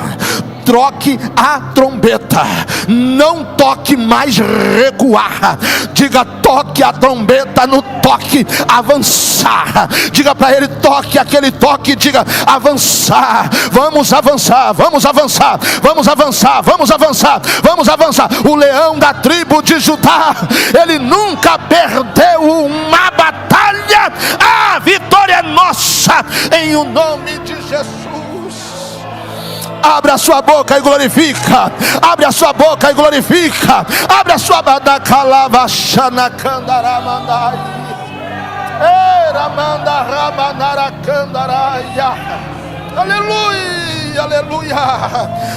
S1: troque a trombeta. Não toque mais recuar. Diga: toque a trombeta no toque avançar. Diga para ele: toque aquele toque. Diga: avançar. Vamos avançar, vamos avançar, vamos avançar, vamos avançar, vamos avançar. O leão da tribo de Judá, ele nunca perdeu uma batalha. A vitória é nossa, em o nome de Jesus. Abra a sua boca e glorifica. Abre a sua boca e glorifica. Abre a sua boca. Calavaxana candaramandai. Era mandaramandara candaraia. Aleluia, aleluia.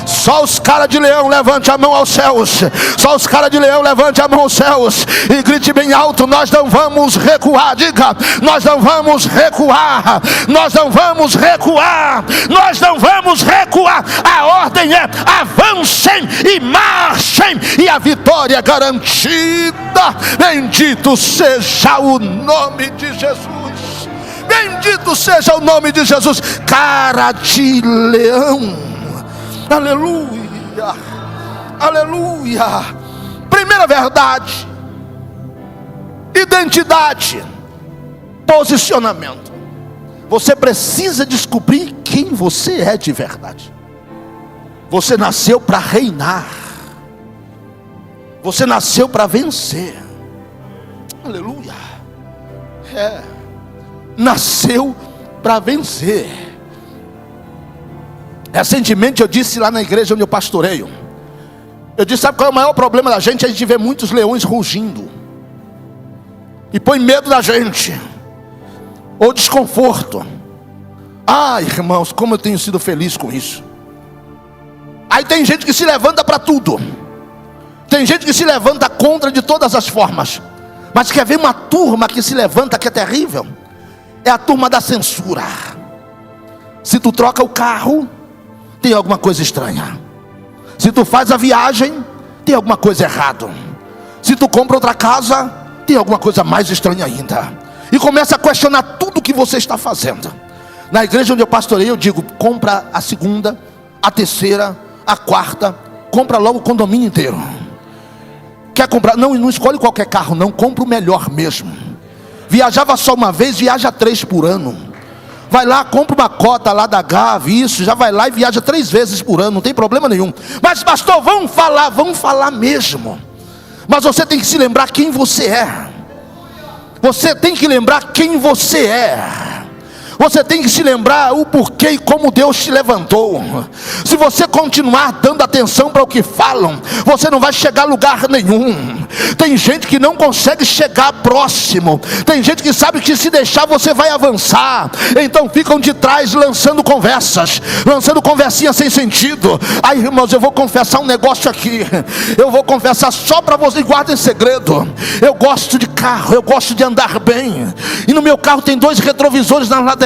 S1: Só os caras de leão, levante a mão aos céus. Só os caras de leão, levante a mão aos céus e grite bem alto: nós não vamos recuar. Diga: nós não vamos recuar. Nós não vamos recuar. Nós não vamos recuar. A ordem é: avancem e marchem, e a vitória é garantida. Bendito seja o nome de Jesus. Bendito seja o nome de Jesus. Cara de leão. Aleluia, aleluia. Primeira verdade: identidade, posicionamento. Você precisa descobrir quem você é de verdade. Você nasceu para reinar. Você nasceu para vencer. Aleluia. Nasceu para vencer. Recentemente eu disse lá na igreja onde eu pastoreio, eu disse: sabe qual é o maior problema da gente? A gente vê muitos leões rugindo e põe medo da gente, ou desconforto. Ah, irmãos, como eu tenho sido feliz com isso. Aí tem gente que se levanta para tudo. Tem gente que se levanta contra de todas as formas. Mas quer ver uma turma que se levanta que é terrível? É a turma da censura. Se tu troca o carro, tem alguma coisa estranha. Se tu faz a viagem, tem alguma coisa errada. Se tu compra outra casa, tem alguma coisa mais estranha ainda. E começa a questionar tudo que você está fazendo. Na igreja onde eu pastorei, eu digo: compra a segunda, a terceira, a quarta, compra logo o condomínio inteiro. Quer comprar? Não escolhe qualquer carro não, compra o melhor mesmo. Viajava só uma vez, viaja 3 por ano. Vai lá, compra uma cota lá da GAV, isso, já vai lá e viaja 3 vezes por ano, não tem problema nenhum. Mas pastor, vamos falar mesmo. Mas você tem que se lembrar quem você é. Você tem que lembrar quem você é. Você tem que se lembrar o porquê e como Deus te levantou. Se você continuar dando atenção para o que falam, você não vai chegar a lugar nenhum. Tem gente que não consegue chegar próximo. Tem gente que sabe que se deixar você vai avançar. Então ficam de trás lançando conversas, lançando conversinhas sem sentido. Aí, irmãos, eu vou confessar um negócio aqui. Eu vou confessar só para vocês, guardem segredo. Eu gosto de carro, eu gosto de andar bem. E no meu carro tem 2 retrovisores nas laterais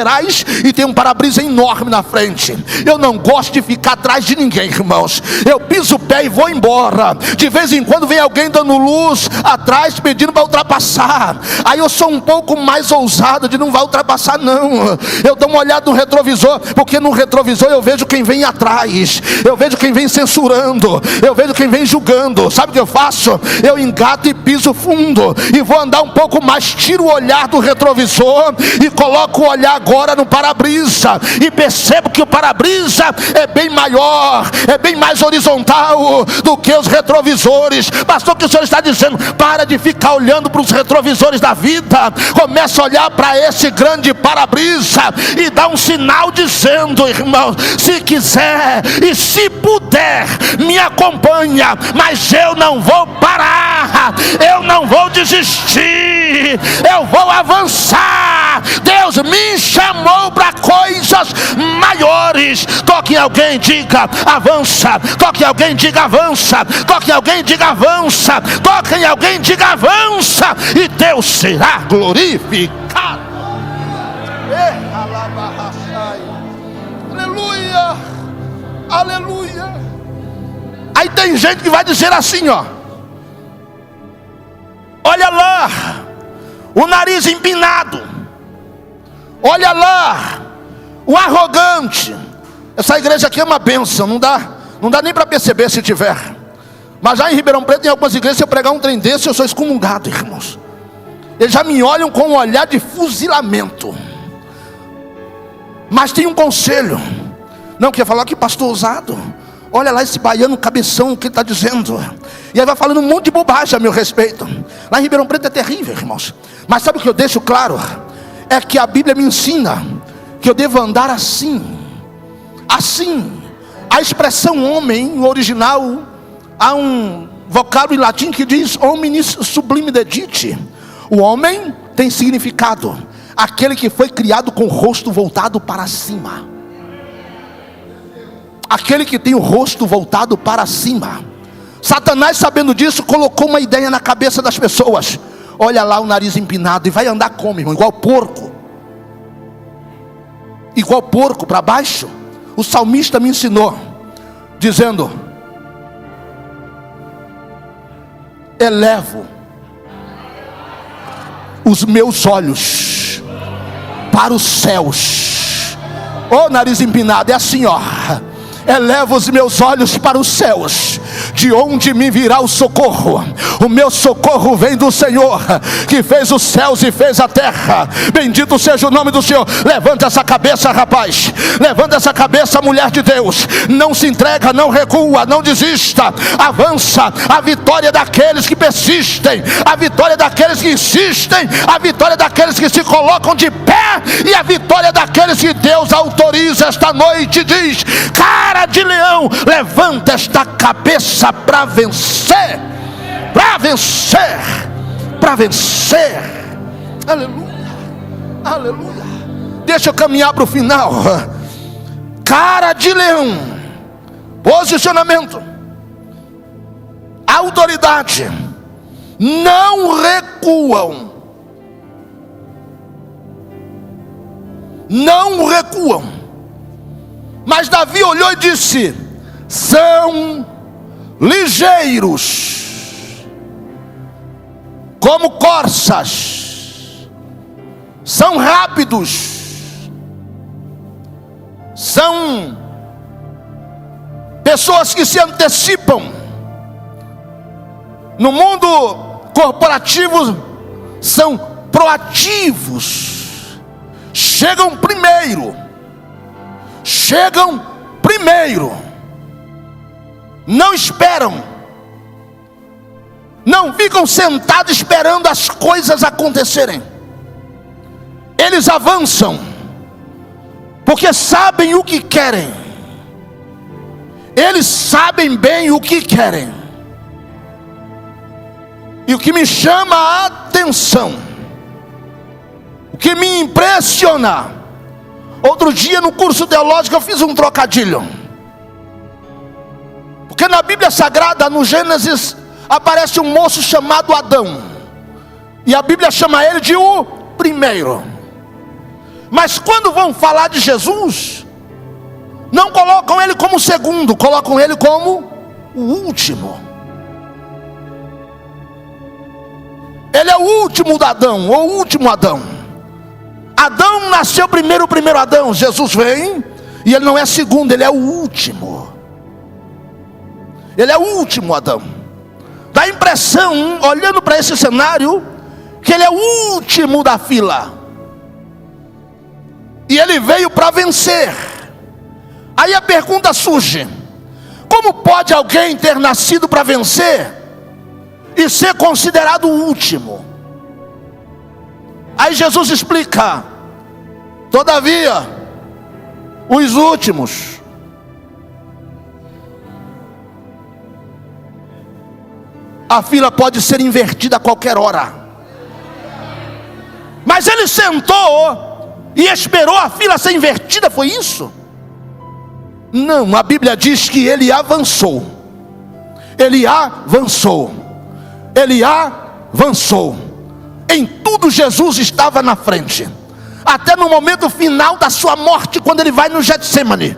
S1: e tem um para-brisa enorme na frente. Eu não gosto de ficar atrás de ninguém, irmãos. Eu piso o pé e vou embora. De vez em quando vem alguém dando luz atrás pedindo para ultrapassar. Aí eu sou um pouco mais ousado de não vai ultrapassar não. Eu dou uma olhada no retrovisor, porque no retrovisor eu vejo quem vem atrás, eu vejo quem vem censurando, eu vejo quem vem julgando. Sabe o que eu faço? Eu engato e piso fundo e vou andar um pouco mais, tiro o olhar do retrovisor e coloco o olhar agora no para-brisa, e percebo que o para-brisa é bem maior, é bem mais horizontal do que os retrovisores. Pastor, o que o senhor está dizendo? Para de ficar olhando para os retrovisores da vida, começa a olhar para esse grande para-brisa e dá um sinal dizendo: irmão, se quiser e se puder, me acompanha, mas eu não vou parar, eu não vou desistir, eu vou avançar. Deus me chamou para coisas maiores. Toque em alguém, diga avança. Toque em alguém, diga avança. Toque em alguém, diga avança. Toque em alguém, diga avança, e Deus será glorificado. Aleluia, aleluia. Aí tem gente que vai dizer assim, ó: olha lá, o nariz empinado, olha lá, o arrogante. Essa igreja aqui é uma bênção, não dá nem para perceber se tiver. Mas já em Ribeirão Preto, em algumas igrejas, se eu pregar um trem desse, eu sou excomungado, irmãos. Eles já me olham com um olhar de fuzilamento. Mas tem um conselho. Não, quer falar que pastor ousado, olha lá esse baiano cabeção, o que ele está dizendo. E aí vai falando um monte de bobagem a meu respeito. Lá em Ribeirão Preto é terrível, irmãos. Mas sabe o que eu deixo claro? É que a Bíblia me ensina que eu devo andar assim. Assim. A expressão homem, no original, há um vocábulo em latim que diz hominis sublime dedite. O homem tem significado: aquele que foi criado com o rosto voltado para cima. Aquele que tem o rosto voltado para cima. Satanás, sabendo disso, colocou uma ideia na cabeça das pessoas: olha lá o nariz empinado, e vai andar como, irmão? Igual porco. Igual porco para baixo. O salmista me ensinou, dizendo: elevo os meus olhos para os céus. Ô nariz empinado, é assim, ó: elevo os meus olhos para os céus, de onde me virá o socorro? O meu socorro vem do Senhor, que fez os céus e fez a terra. Bendito seja o nome do Senhor. Levanta essa cabeça, rapaz. Levanta essa cabeça, mulher de Deus. Não se entrega, não recua, não desista. Avança. A vitória daqueles que persistem, a vitória daqueles que insistem, a vitória daqueles que se colocam de pé, e a vitória daqueles que Deus autoriza esta noite. Diz: cara de leão, levanta esta cabeça para vencer. Para vencer, para vencer. Aleluia, aleluia. Deixa eu caminhar para o final. Cara de leão, posicionamento, autoridade, não recuam. Não recuam. Mas Davi olhou e disse: são ligeiros como corças, são rápidos, são pessoas que se antecipam. No mundo corporativo, são proativos, chegam primeiro, não esperam, não ficam sentados esperando as coisas acontecerem. Eles avançam, porque sabem o que querem. Eles sabem bem o que querem. E o que me chama a atenção, o que me impressiona, outro dia no curso teológico eu fiz um trocadilho. Porque na Bíblia Sagrada, no Gênesis, aparece um moço chamado Adão, e a Bíblia chama ele de o primeiro. Mas quando vão falar de Jesus, não colocam ele como o segundo, colocam ele como o último. Ele é o último de Adão, ou o último Adão. Adão nasceu primeiro, o primeiro Adão. Jesus vem e ele não é segundo, ele é o último. Ele é o último Adão. Dá a impressão, olhando para esse cenário, que ele é o último da fila. E ele veio para vencer. Aí a pergunta surge: como pode alguém ter nascido para vencer e ser considerado o último? Aí Jesus explica: todavia, os últimos a fila pode ser invertida a qualquer hora. Mas ele sentou e esperou a fila ser invertida, foi isso? Não, a Bíblia diz que ele avançou. Ele avançou. Ele avançou. Em tudo Jesus estava na frente. Até no momento final da sua morte, quando ele vai no Getsêmani,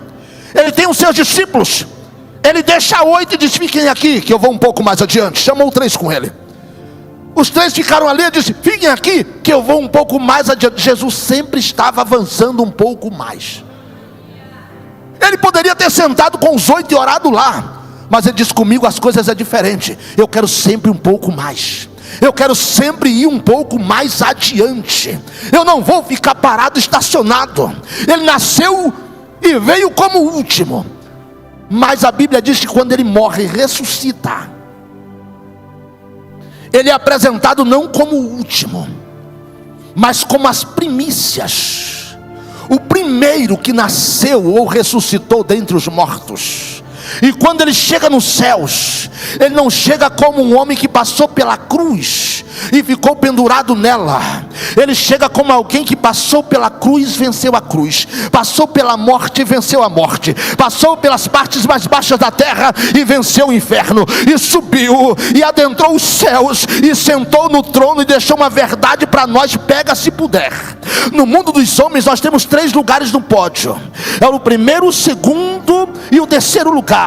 S1: ele tem os seus discípulos. Ele deixa 8 e diz: fiquem aqui que eu vou um pouco mais adiante. Chamou 3 com ele. Os 3 ficaram ali e disse: fiquem aqui que eu vou um pouco mais adiante. Jesus sempre estava avançando um pouco mais. Ele poderia ter sentado com os 8 e orado lá, mas ele disse: comigo as coisas é diferente. Eu quero sempre um pouco mais. Eu quero sempre ir um pouco mais adiante. Eu não vou ficar parado, estacionado. Ele nasceu e veio como o último, mas a Bíblia diz que quando ele morre e ressuscita, ele é apresentado não como o último, mas como as primícias, o primeiro que nasceu ou ressuscitou dentre os mortos. E quando ele chega nos céus, ele não chega como um homem que passou pela cruz e ficou pendurado nela. Ele chega como alguém que passou pela cruz, venceu a cruz, passou pela morte e venceu a morte, passou pelas partes mais baixas da terra e venceu o inferno, e subiu e adentrou os céus e sentou no trono e deixou uma verdade para nós: pega se puder. No mundo dos homens nós temos 3 lugares no pódio: é o primeiro, o segundo e o terceiro lugar.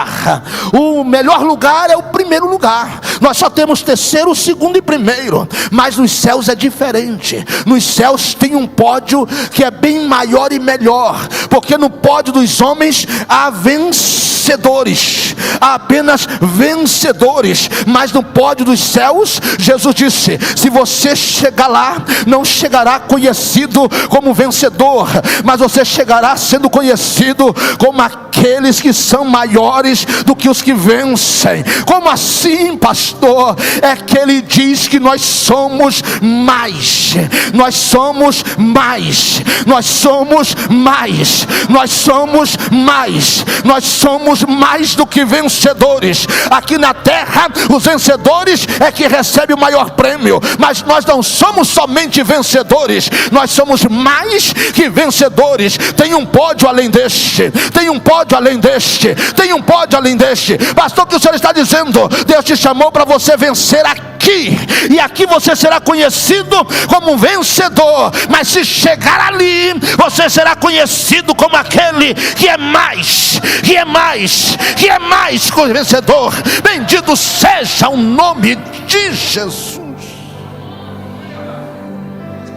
S1: O melhor lugar é o primeiro lugar. Nós só temos terceiro, segundo e primeiro. Mas nos céus é diferente. Nos céus tem um pódio que é bem maior e melhor, porque no pódio dos homens há vencedores, há apenas vencedores. Mas no pódio dos céus, Jesus disse: se você chegar lá, não chegará conhecido como vencedor, mas você chegará sendo conhecido como aqueles que são maiores do que os que vencem. Como assim, pastor? É que ele diz que nós somos mais. Nós somos mais. Nós somos mais. Nós somos mais. Nós somos mais do que vencedores. Aqui na terra, os vencedores é que recebem o maior prêmio, mas nós não somos somente vencedores, nós somos mais que vencedores. Tem um pódio além deste, tem um pódio além deste, tem um pódio além deste. Pastor, o que o Senhor está dizendo? Deus te chamou para você vencer aqui, e aqui você será conhecido como um vencedor, mas se chegar ali, você será conhecido como aquele que é mais, que é mais, que é mais que o vencedor. Bendito seja o nome de Jesus.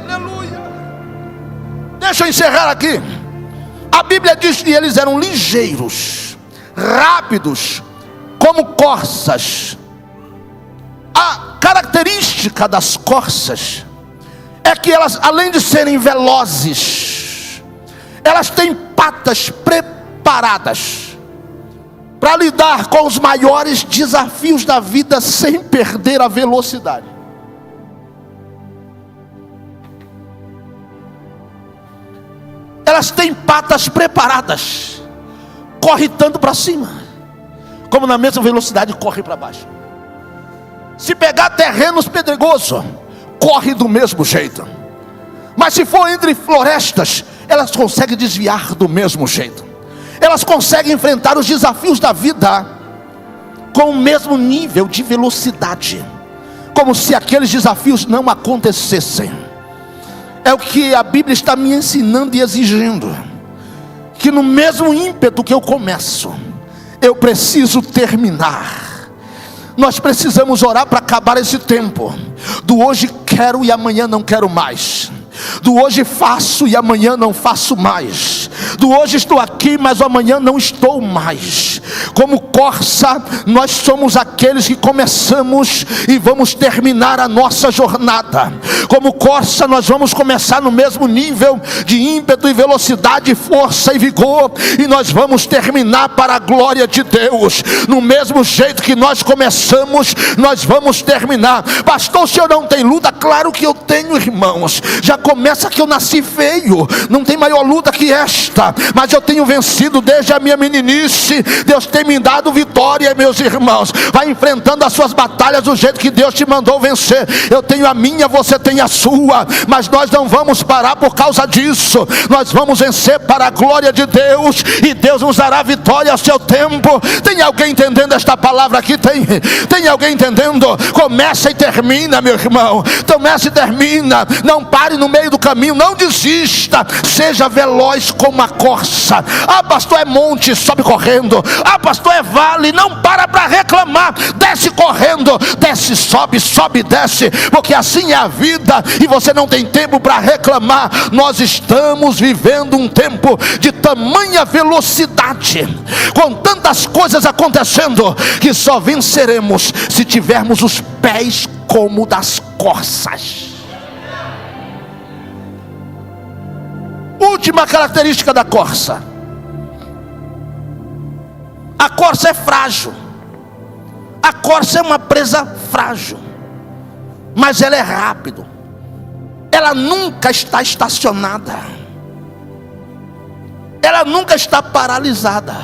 S1: Aleluia. Deixa eu encerrar aqui. A Bíblia diz que eles eram ligeiros, rápidos, como corças. A característica das corças é que elas, além de serem velozes, elas têm patas preparadas para lidar com os maiores desafios da vida sem perder a velocidade. Elas têm patas preparadas, corre tanto para cima, como na mesma velocidade corre para baixo. Se pegar terrenos pedregosos, corre do mesmo jeito. Mas se for entre florestas, elas conseguem desviar do mesmo jeito. Elas conseguem enfrentar os desafios da vida com o mesmo nível de velocidade, como se aqueles desafios não acontecessem. É o que a Bíblia está me ensinando e exigindo, que no mesmo ímpeto que eu começo, eu preciso terminar. Nós precisamos orar para acabar esse tempo do hoje quero e amanhã não quero mais, do hoje faço e amanhã não faço mais, do hoje estou aqui mas amanhã não estou mais. Como corça, nós somos aqueles que começamos e vamos terminar a nossa jornada. Como corça, nós vamos começar no mesmo nível de ímpeto e velocidade, força e vigor, e nós vamos terminar para a glória de Deus. No mesmo jeito que nós começamos, nós vamos terminar. Pastor, o senhor não tem luta? Claro que eu tenho, irmãos. Já começa que eu nasci feio, não tem maior luta que esta, mas eu tenho vencido desde a minha meninice. Deus tem me dado vitória, meus irmãos. Vai enfrentando as suas batalhas do jeito que Deus te mandou vencer. Eu tenho a minha, você tem a sua, mas nós não vamos parar por causa disso. Nós vamos vencer para a glória de Deus, e Deus nos dará vitória ao seu tempo. Tem alguém entendendo esta palavra aqui? Tem alguém entendendo? Começa e termina, meu irmão. Começa e termina. Não pare no meio do caminho, não desista. Seja veloz como a corça. Ah, pastor, é monte, sobe correndo. Ah, pastor, é vale. Não para reclamar. Desce correndo, desce, sobe, sobe, desce, porque assim é a vida, e você não tem tempo para reclamar. Nós estamos vivendo um tempo de tamanha velocidade, com tantas coisas acontecendo, que só venceremos se tivermos os pés como das corças. Última característica da corça: a corça é frágil. A corça é uma presa frágil, mas ela é rápida. Ela nunca está estacionada, ela nunca está paralisada.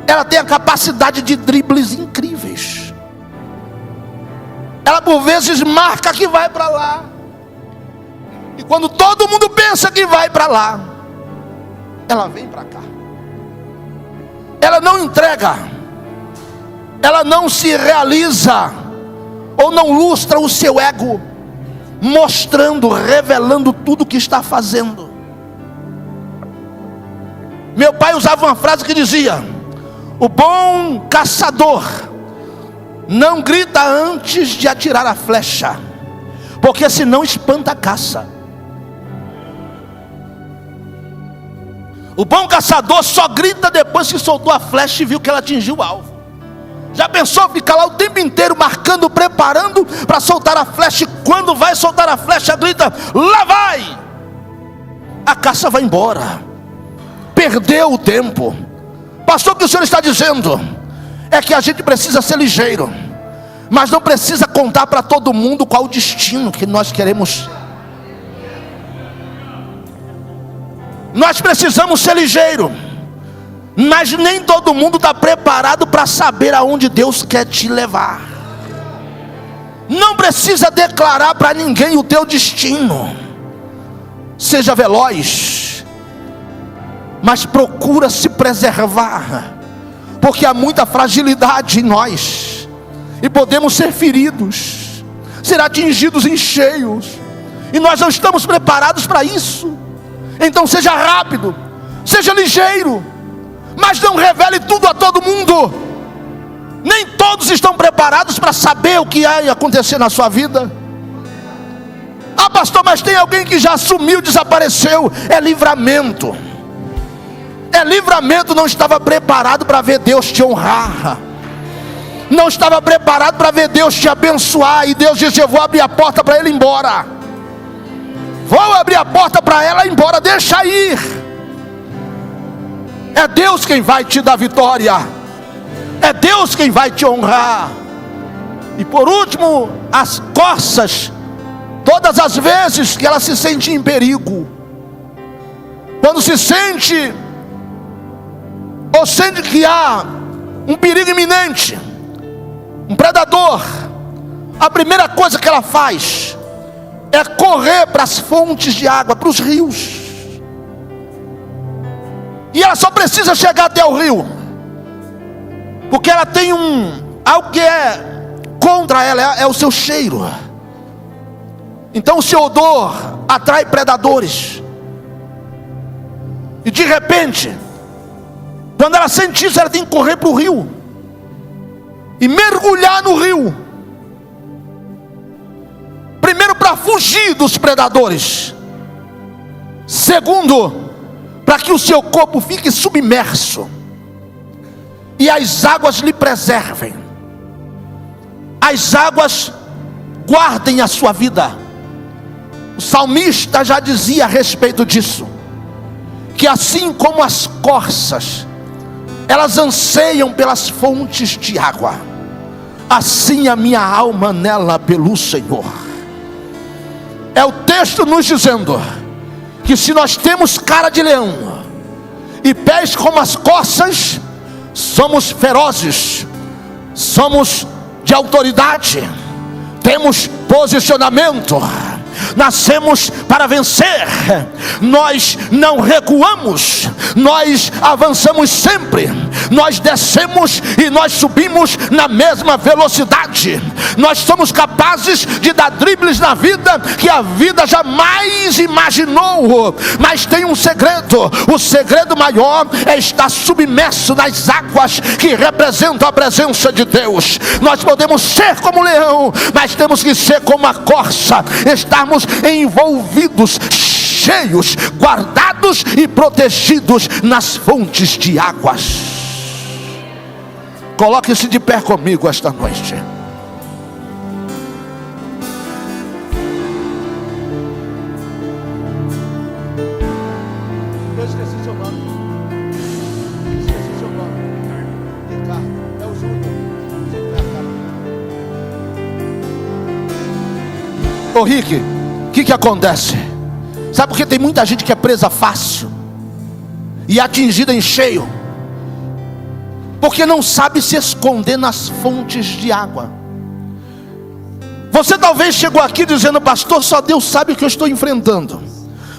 S1: Ela tem a capacidade de dribles incríveis. Ela por vezes marca que vai para lá, e quando todo mundo pensa que vai para lá, ela vem para cá. Ela não entrega, ela não se realiza, ou não lustra o seu ego, mostrando, revelando tudo o que está fazendo. Meu pai usava uma frase que dizia: o bom caçador não grita antes de atirar a flecha, porque senão espanta a caça. O bom caçador só grita depois que soltou a flecha e viu que ela atingiu o alvo. Já pensou ficar lá o tempo inteiro marcando, preparando para soltar a flecha, e quando vai soltar a flecha grita: lá vai! A caça vai embora. Perdeu o tempo. Pastor, o que o senhor está dizendo é que a gente precisa ser ligeiro, mas não precisa contar para todo mundo qual o destino que nós queremos. Nós precisamos ser ligeiros, mas nem todo mundo está preparado para saber aonde Deus quer te levar. Não precisa declarar para ninguém o teu destino. Seja veloz, mas procura se preservar, porque há muita fragilidade em nós, e podemos ser feridos, ser atingidos em cheios, e nós não estamos preparados para isso. Então seja rápido, seja ligeiro, mas não revele tudo a todo mundo. Nem todos estão preparados para saber o que vai acontecer na sua vida. Ah, pastor, mas tem alguém que já sumiu, desapareceu. É livramento. É livramento. Não estava preparado para ver Deus te honrar, não estava preparado para ver Deus te abençoar, e Deus disse: eu vou abrir a porta para ele ir embora. Vou abrir a porta para ela ir embora, deixa ir. É Deus quem vai te dar vitória, é Deus quem vai te honrar. E por último, as corças, todas as vezes que ela se sente em perigo, quando se sente, ou sente que há um perigo iminente, um predador, a primeira coisa que ela faz é correr para as fontes de água, para os rios. E ela só precisa chegar até o rio, porque ela tem algo que é contra ela, é o seu cheiro. Então o seu odor atrai predadores. E de repente, quando ela sente isso, ela tem que correr para o rio e mergulhar no rio. Primeiro, para fugir dos predadores. Segundo, para que o seu corpo fique submerso e as águas lhe preservem. As águas guardem a sua vida. O salmista já dizia a respeito disso, que assim como as corças, elas anseiam pelas fontes de água, assim a minha alma anela pelo Senhor. É o texto nos dizendo que se nós temos cara de leão e pés como as corças, somos ferozes, somos de autoridade, temos posicionamento, nascemos para vencer. Nós não recuamos, nós avançamos sempre, nós descemos e nós subimos na mesma velocidade. Nós somos capazes de dar dribles na vida que a vida jamais imaginou. Mas tem um segredo. O segredo maior é estar submerso nas águas que representam a presença de Deus. Nós podemos ser como leão, mas temos que ser como a corça, estarmos envolvidos, cheios, guardados e protegidos nas fontes de águas. Coloque-se de pé comigo esta noite. Eu esqueci seu nome. Ricardo. É o Júnior. Ô Rick, o que acontece? Sabe por que tem muita gente que é presa fácil e atingida em cheio? Porque não sabe se esconder nas fontes de água. Você talvez chegou aqui dizendo: pastor, só Deus sabe o que eu estou enfrentando.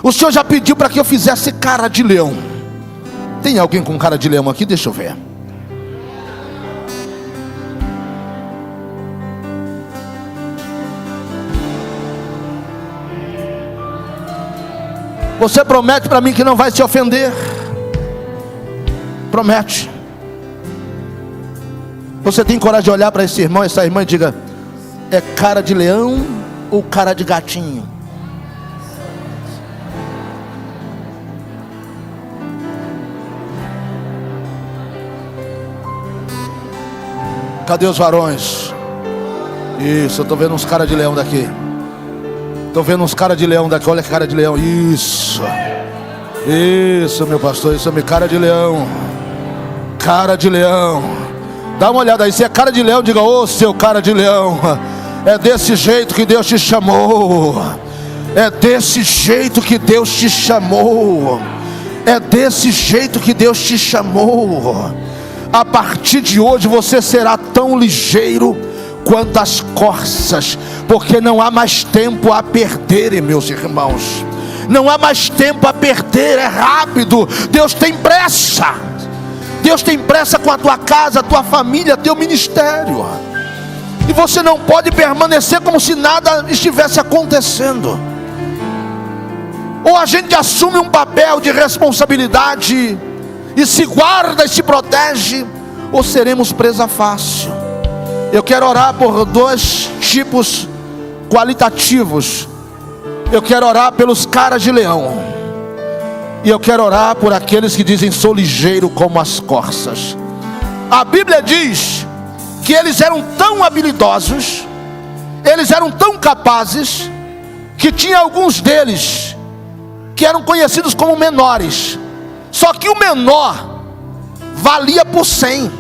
S1: O Senhor já pediu para que eu fizesse cara de leão. Tem alguém com cara de leão aqui? Deixa eu ver. Você promete para mim que não vai se ofender? Promete. Você tem coragem de olhar para esse irmão, essa irmã e diga: é cara de leão ou cara de gatinho? Cadê os varões? Isso, eu estou vendo uns cara de leão daqui. Estou vendo uns cara de leão daqui. Olha que cara de leão. Isso, meu pastor, isso é cara de leão. Cara de leão. Dá uma olhada aí, se é cara de leão, diga: ô seu cara de leão, é desse jeito que Deus te chamou. É desse jeito que Deus te chamou. É desse jeito que Deus te chamou. A partir de hoje você será tão ligeiro quanto as corças, porque não há mais tempo a perder, meus irmãos. Não há mais tempo a perder, é rápido. Deus tem pressa. Deus tem pressa com a tua casa, a tua família, teu ministério. E você não pode permanecer como se nada estivesse acontecendo. Ou a gente assume um papel de responsabilidade e se guarda e se protege, ou seremos presa fácil. Eu quero orar por dois tipos qualitativos. Eu quero orar pelos caras de leão, e eu quero orar por aqueles que dizem: sou ligeiro como as corças. A Bíblia diz que eles eram tão habilidosos, eles eram tão capazes, que tinha alguns deles que eram conhecidos como menores. Só que o menor valia por 100.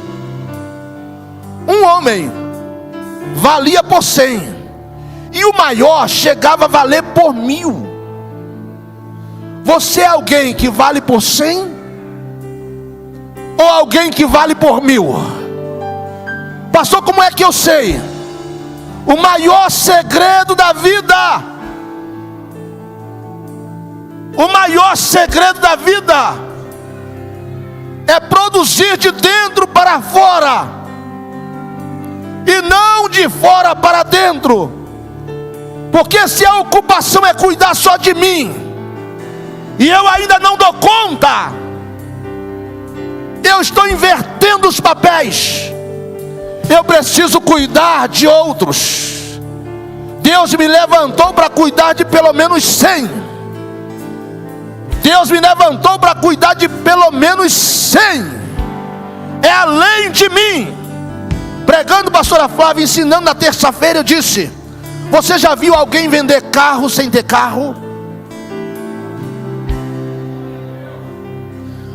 S1: Um homem valia por 100, e o maior chegava a valer por 1000. Você é alguém que vale por 100? Ou alguém que vale por 1000? Pastor, como é que eu sei? O maior segredo da vida, o maior segredo da vida é produzir de dentro para fora, e não de fora para dentro. Porque se a ocupação é cuidar só de mim, e eu ainda não dou conta, eu estou invertendo os papéis. Eu preciso cuidar de outros. Deus me levantou para cuidar de pelo menos 100. Deus me levantou para cuidar de pelo menos 100. É além de mim. Pregando, pastora Flávia, ensinando na terça-feira, eu disse: você já viu alguém vender carro sem ter carro?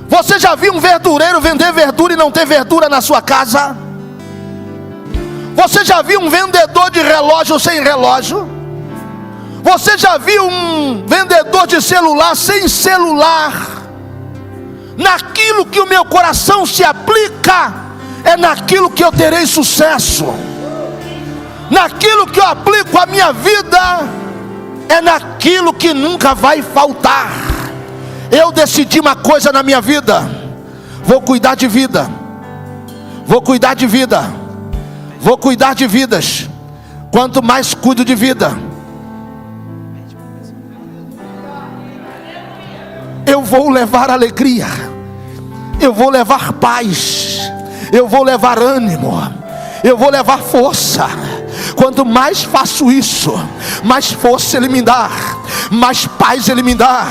S1: Você já viu um verdureiro vender verdura e não ter verdura na sua casa? Você já viu um vendedor de relógio sem relógio? Você já viu um vendedor de celular sem celular? Naquilo que o meu coração se aplica, é naquilo que eu terei sucesso. Naquilo que eu aplico a minha vida, é naquilo que nunca vai faltar. Eu decidi uma coisa na minha vida: vou cuidar de vida, vou cuidar de vida, vou cuidar de vidas. quanto mais cuido de vida, eu vou levar alegria, eu vou levar paz, eu vou levar ânimo, eu vou levar força. Quanto mais faço isso, mais força Ele me dá, mais paz Ele me dá,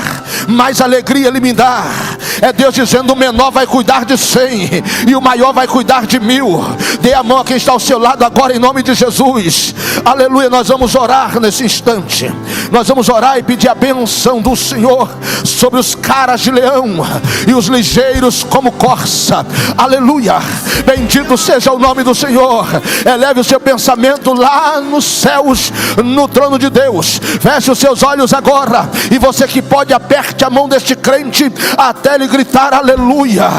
S1: mais alegria Ele me dá. É Deus dizendo: o menor vai cuidar de 100 e o maior vai cuidar de 1000. Dê a mão a quem está ao seu lado agora, em nome de Jesus. Aleluia. Nós vamos orar nesse instante. Nós vamos orar e pedir a benção do Senhor sobre os caras de leão e os ligeiros como corça. Aleluia. Bendito seja o nome do Senhor. Eleve o seu pensamento lá nos céus, no trono de Deus. Feche os seus olhos agora, e você que pode, aperte a mão deste crente até ele gritar aleluia.